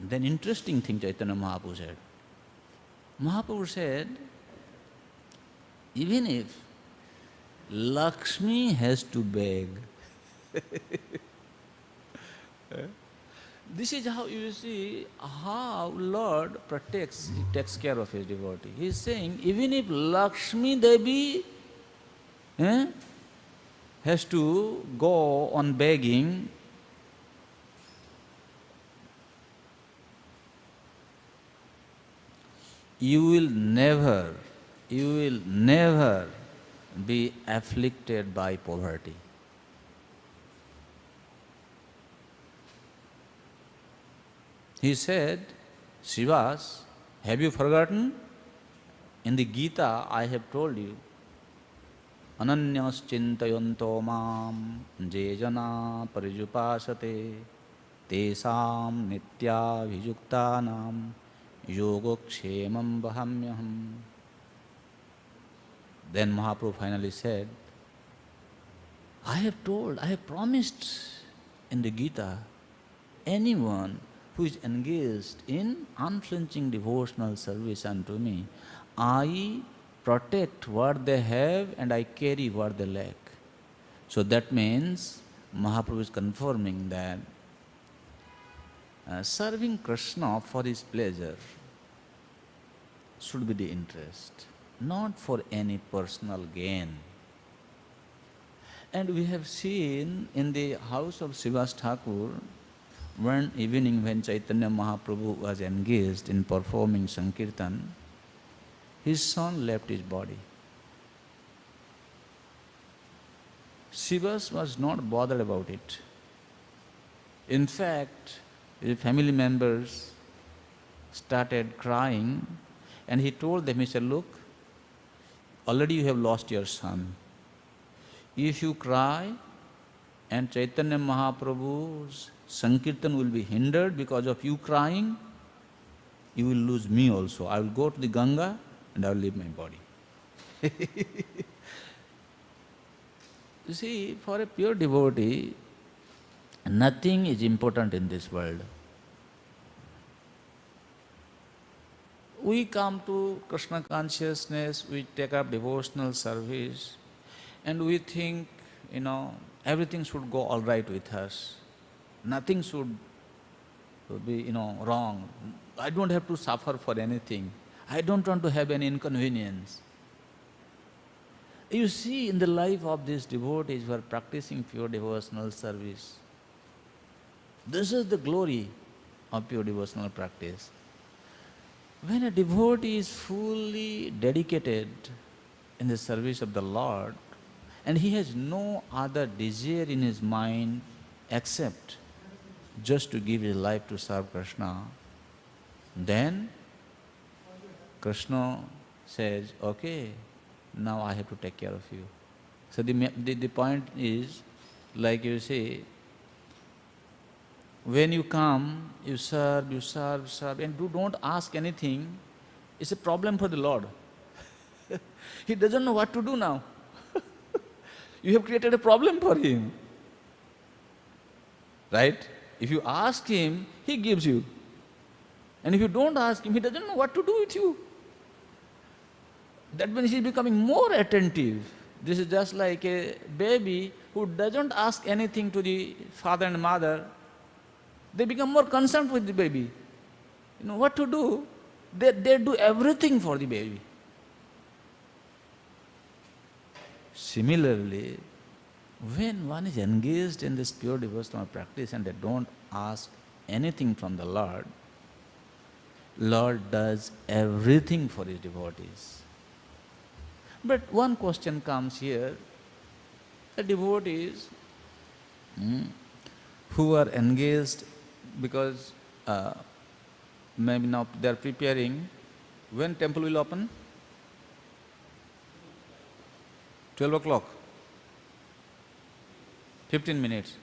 Then interesting thing Chaitanya Mahaprabhu said. Mahaprabhu said, even if Lakshmi has to beg, this is how you see how Lord protects, He takes care of His devotee. He is saying, even if Lakshmi Devi has to go on begging, you will never be afflicted by poverty. He said, Srivas, have you forgotten? In the Gita, I have told you, Ananyas chintayanto mam jejana parijupasate tesam nitya vijuktanam yogokshemam vahamyaham. Then Mahaprabhu finally said, I have promised in the Gita, anyone who is engaged in unflinching devotional service unto me, I protect what they have and I carry what they lack. So that means Mahaprabhu is confirming that serving Krishna for his pleasure should be the interest, not for any personal gain. And we have seen in the house of Srivas Thakur, one evening when Chaitanya Mahaprabhu was engaged in performing Sankirtan, his son left his body. Srivas was not bothered about it. In fact, his family members started crying, and he told them, he said, look, already you have lost your son. If you cry and Chaitanya Mahaprabhu's Sankirtan will be hindered because of you crying, you will lose me also. I will go to the Ganga and I will leave my body. You see, for a pure devotee, nothing is important in this world. We come to Krishna consciousness, we take up devotional service, and we think, everything should go all right with us. Nothing should be, wrong. I don't have to suffer for anything. I don't want to have any inconvenience. You see, in the life of these devotees who are practicing pure devotional service, this is the glory of pure devotional practice. When a devotee is fully dedicated in the service of the Lord, and he has no other desire in his mind except just to give his life to serve Krishna, then Krishna says, okay, now I have to take care of you. So the point is, like you say, when you come, you serve, and you don't ask anything, it's a problem for the Lord. He doesn't know what to do now. You have created a problem for him. Right? If you ask him, he gives you. And if you don't ask him, he doesn't know what to do with you. That means he is becoming more attentive. This is just like a baby who doesn't ask anything to the father and mother. They become more concerned with the baby. You know what to do? They do everything for the baby. Similarly, when one is engaged in this pure devotional practice and they don't ask anything from the Lord does everything for his devotees. But one question comes here, the devotees who are engaged because maybe now they are preparing, when temple will open? 12 o'clock. 15 minutes.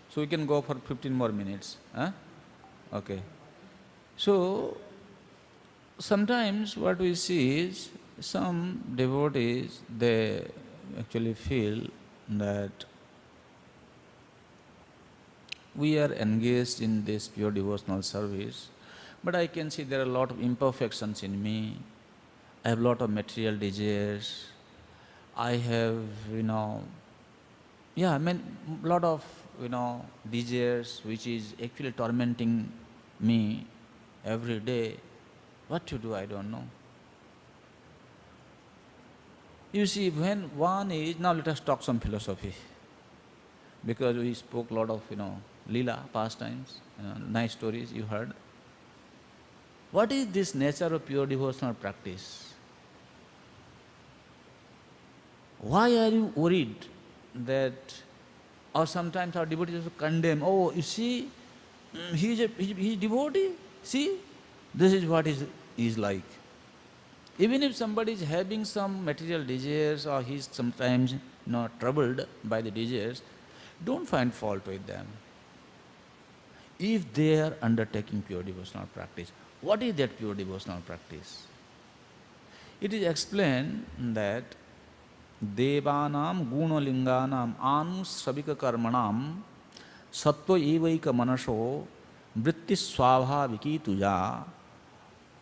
So we can go for 15 more minutes. Huh? Okay. So sometimes what we see is some devotees, they actually feel that we are engaged in this pure devotional service, but I can see there are a lot of imperfections in me. I have a lot of material desires. I have, lot of, desires which is actually tormenting me every day. What to do, I don't know. You see, when one is, now let us talk some philosophy, because we spoke a lot of, Leela, pastimes, nice stories you heard. What is this nature of pure devotional practice? Why are you worried that, or sometimes our devotees also condemn, oh, you see, he is devotee, see, this is what he is like. Even if somebody is having some material desires or he is sometimes troubled by the desires, don't find fault with them. If they are undertaking pure devotional practice, what is that pure devotional practice? It is explained that Devanam gunalinganam anusravika karmanam sattva evaika manaso vritti swabhaviki tuja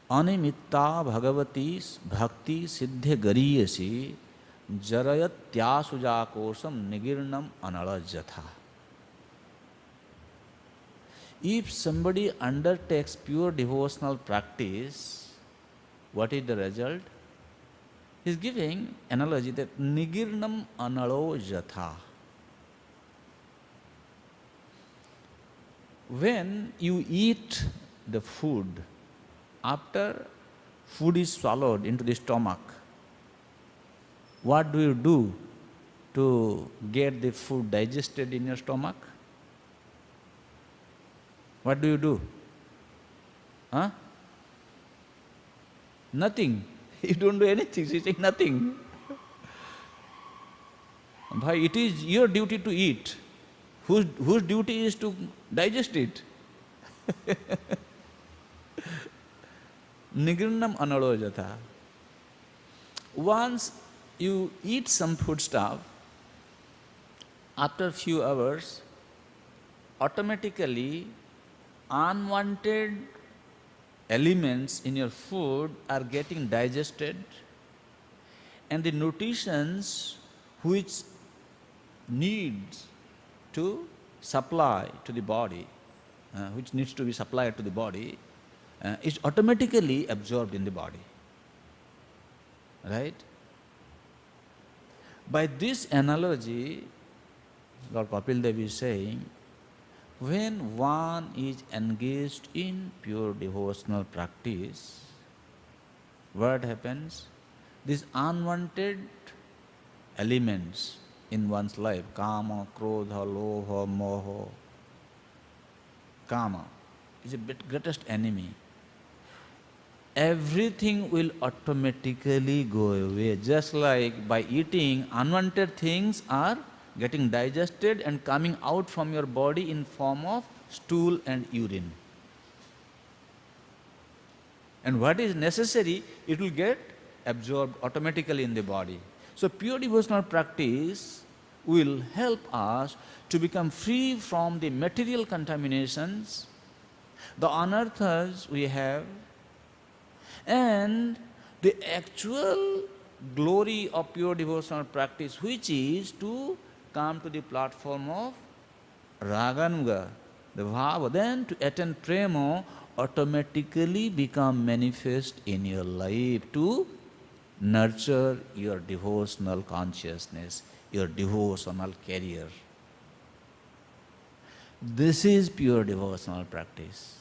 animitta bhagavati bhakti siddhe gariyasi jarayatya kosam nigirnam analajatha. If somebody undertakes pure devotional practice, what is the result? He is giving analogy that nigirnam analojatha. When you eat the food, after food is swallowed into the stomach, what do you do to get the food digested in your stomach? What do you do? Huh? Nothing. You don't do anything. You say nothing. Bhai, it is your duty to eat. Whose duty is to digest it? Nigirnam analojatha. Once you eat some food stuff, after few hours, automatically unwanted elements in your food are getting digested, and the nutritions which needs to supply to the body, which needs to be supplied to the body, is automatically absorbed in the body. Right? By this analogy, Lord Kapil Dev is saying, when one is engaged in pure devotional practice, what happens? These unwanted elements in one's life, kama, krodha, lobha, moha, kama is the greatest enemy. Everything will automatically go away. Just like by eating, unwanted things are getting digested and coming out from your body in form of stool and urine. And what is necessary, it will get absorbed automatically in the body. So pure devotional practice will help us to become free from the material contaminations, the anarthas we have, and the actual glory of pure devotional practice, which is to come to the platform of raganuga, the bhava, then to attain prema automatically become manifest in your life to nurture your devotional consciousness, your devotional career. This is pure devotional practice.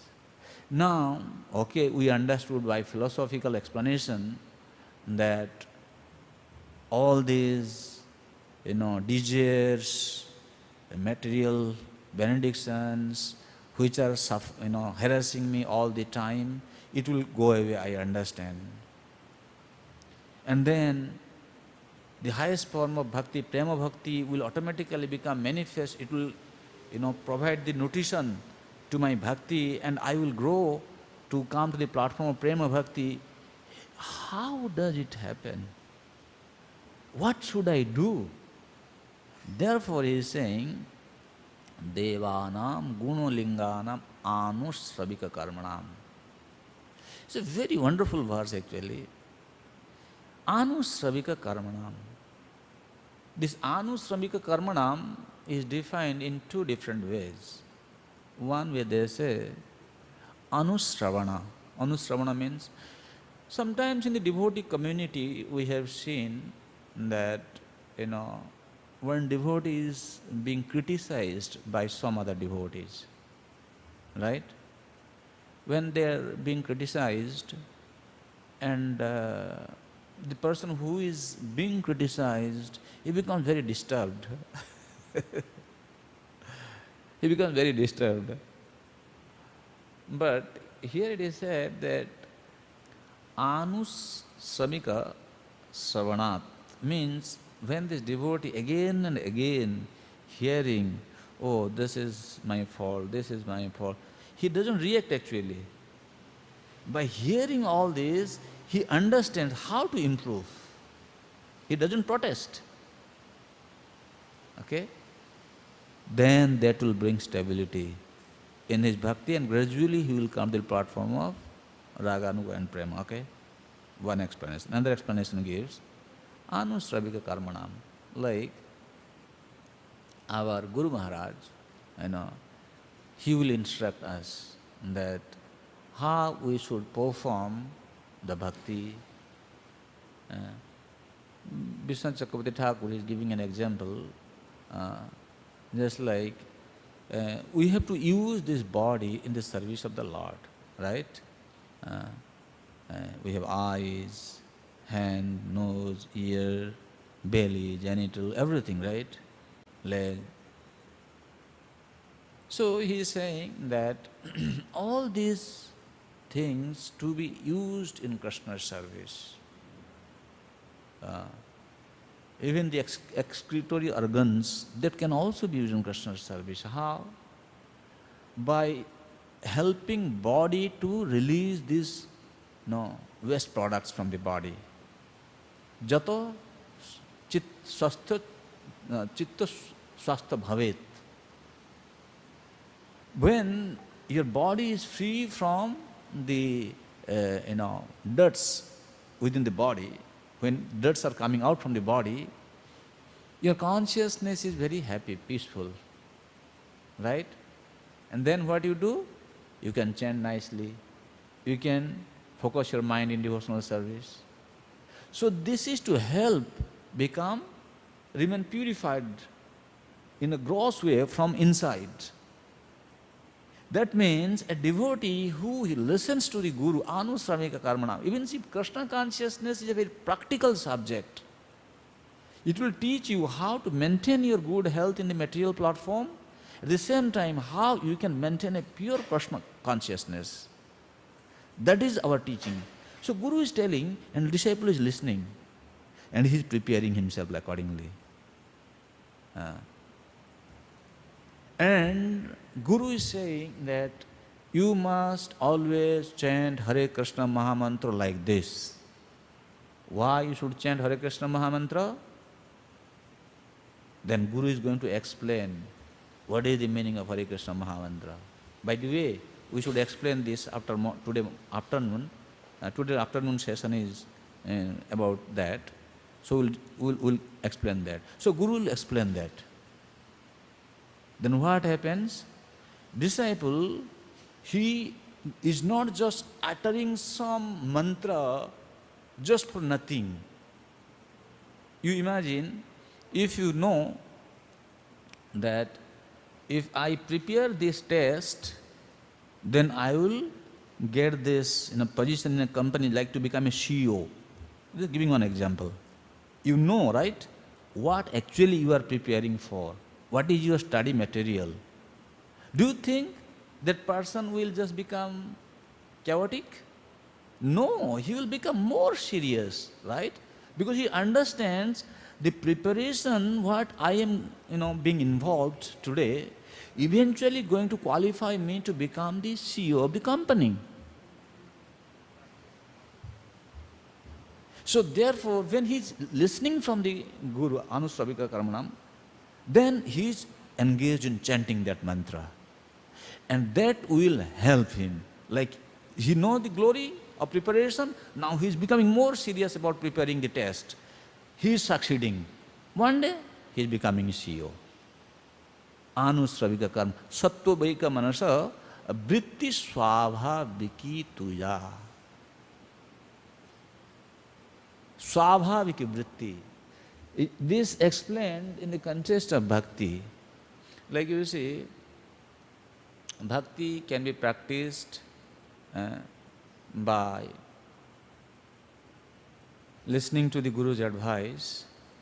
Now, okay, we understood by philosophical explanation that all these, desires, material benedictions, which are harassing me all the time, it will go away, I understand. And then the highest form of bhakti, prema bhakti, will automatically become manifest. It will, provide the nutrition to my bhakti, and I will grow to come to the platform of prema bhakti. How does it happen? What should I do? Therefore he is saying, Devanam gunolinganam anusravika karmanam. It's a very wonderful verse actually. Anusravika karmanam. This anusravika karmanam is defined in two different ways. One way they say anusravana. Anusravana means, sometimes in the devotee community we have seen that, when devotee is being criticized by some other devotees, right? When they are being criticized, and the person who is being criticized, he becomes very disturbed. He becomes very disturbed. But here it is said that anus samika savanat means when this devotee again and again hearing, oh, this is my fault, this is my fault, he doesn't react actually. By hearing all this, he understands how to improve. He doesn't protest. Okay? Then that will bring stability in his bhakti, and gradually he will come to the platform of raganuga and prema. Okay? One explanation. Another explanation gives anusravika karmanam, like our Guru Maharaj, he will instruct us that how we should perform the bhakti. Vishwanath Chakravarti Thakur is giving an example, just like we have to use this body in the service of the Lord, right? We have eyes, hand, nose, ear, belly, genital, everything, right? Leg. So he is saying that all these things to be used in Krishna's service. Even the excretory organs, that can also be used in Krishna's service. How? By helping body to release these waste products from the body. Jato chitta swastha bhavet. When your body is free from the dirts within the body, when dirts are coming out from the body, your consciousness is very happy, peaceful, right? And then what you do? You can chant nicely, you can focus your mind in devotional service. So this is to help remain purified in a gross way from inside. That means a devotee who listens to the Guru, anusramika karmanam, even see Krishna consciousness is a very practical subject. It will teach you how to maintain your good health in the material platform, at the same time how you can maintain a pure Krishna consciousness. That is our teaching. So Guru is telling and disciple is listening and he is preparing himself accordingly. And Guru is saying that you must always chant Hare Krishna Mahamantra like this. Why you should chant Hare Krishna Mahamantra? Then Guru is going to explain what is the meaning of Hare Krishna Mahamantra. By the way, we should explain this after today afternoon. Today afternoon session is about that. So we'll explain that. So Guru will explain that. Then what happens? Disciple, he is not just uttering some mantra just for nothing. You imagine, if you know that if I prepare this test, then I will get this in a position in a company like to become a CEO. Just giving one example. You know, right, what actually you are preparing for. What is your study material? Do you think that person will just become chaotic? No, he will become more serious, right? Because he understands the preparation what I am being involved today eventually going to qualify me to become the CEO of the company. So therefore, when he is listening from the Guru, Anusravika Karmanam, then he is engaged in chanting that mantra. And that will help him. Like he knows the glory of preparation, now he is becoming more serious about preparing the test. He is succeeding. One day, he is becoming CEO. Anusravika Karma. Sattva Vaika Manasa Vritti Swabhaviki Tuya. Swabhaviki Vritti. This explained in the context of bhakti. Like you see, bhakti can be practiced by listening to the Guru's advice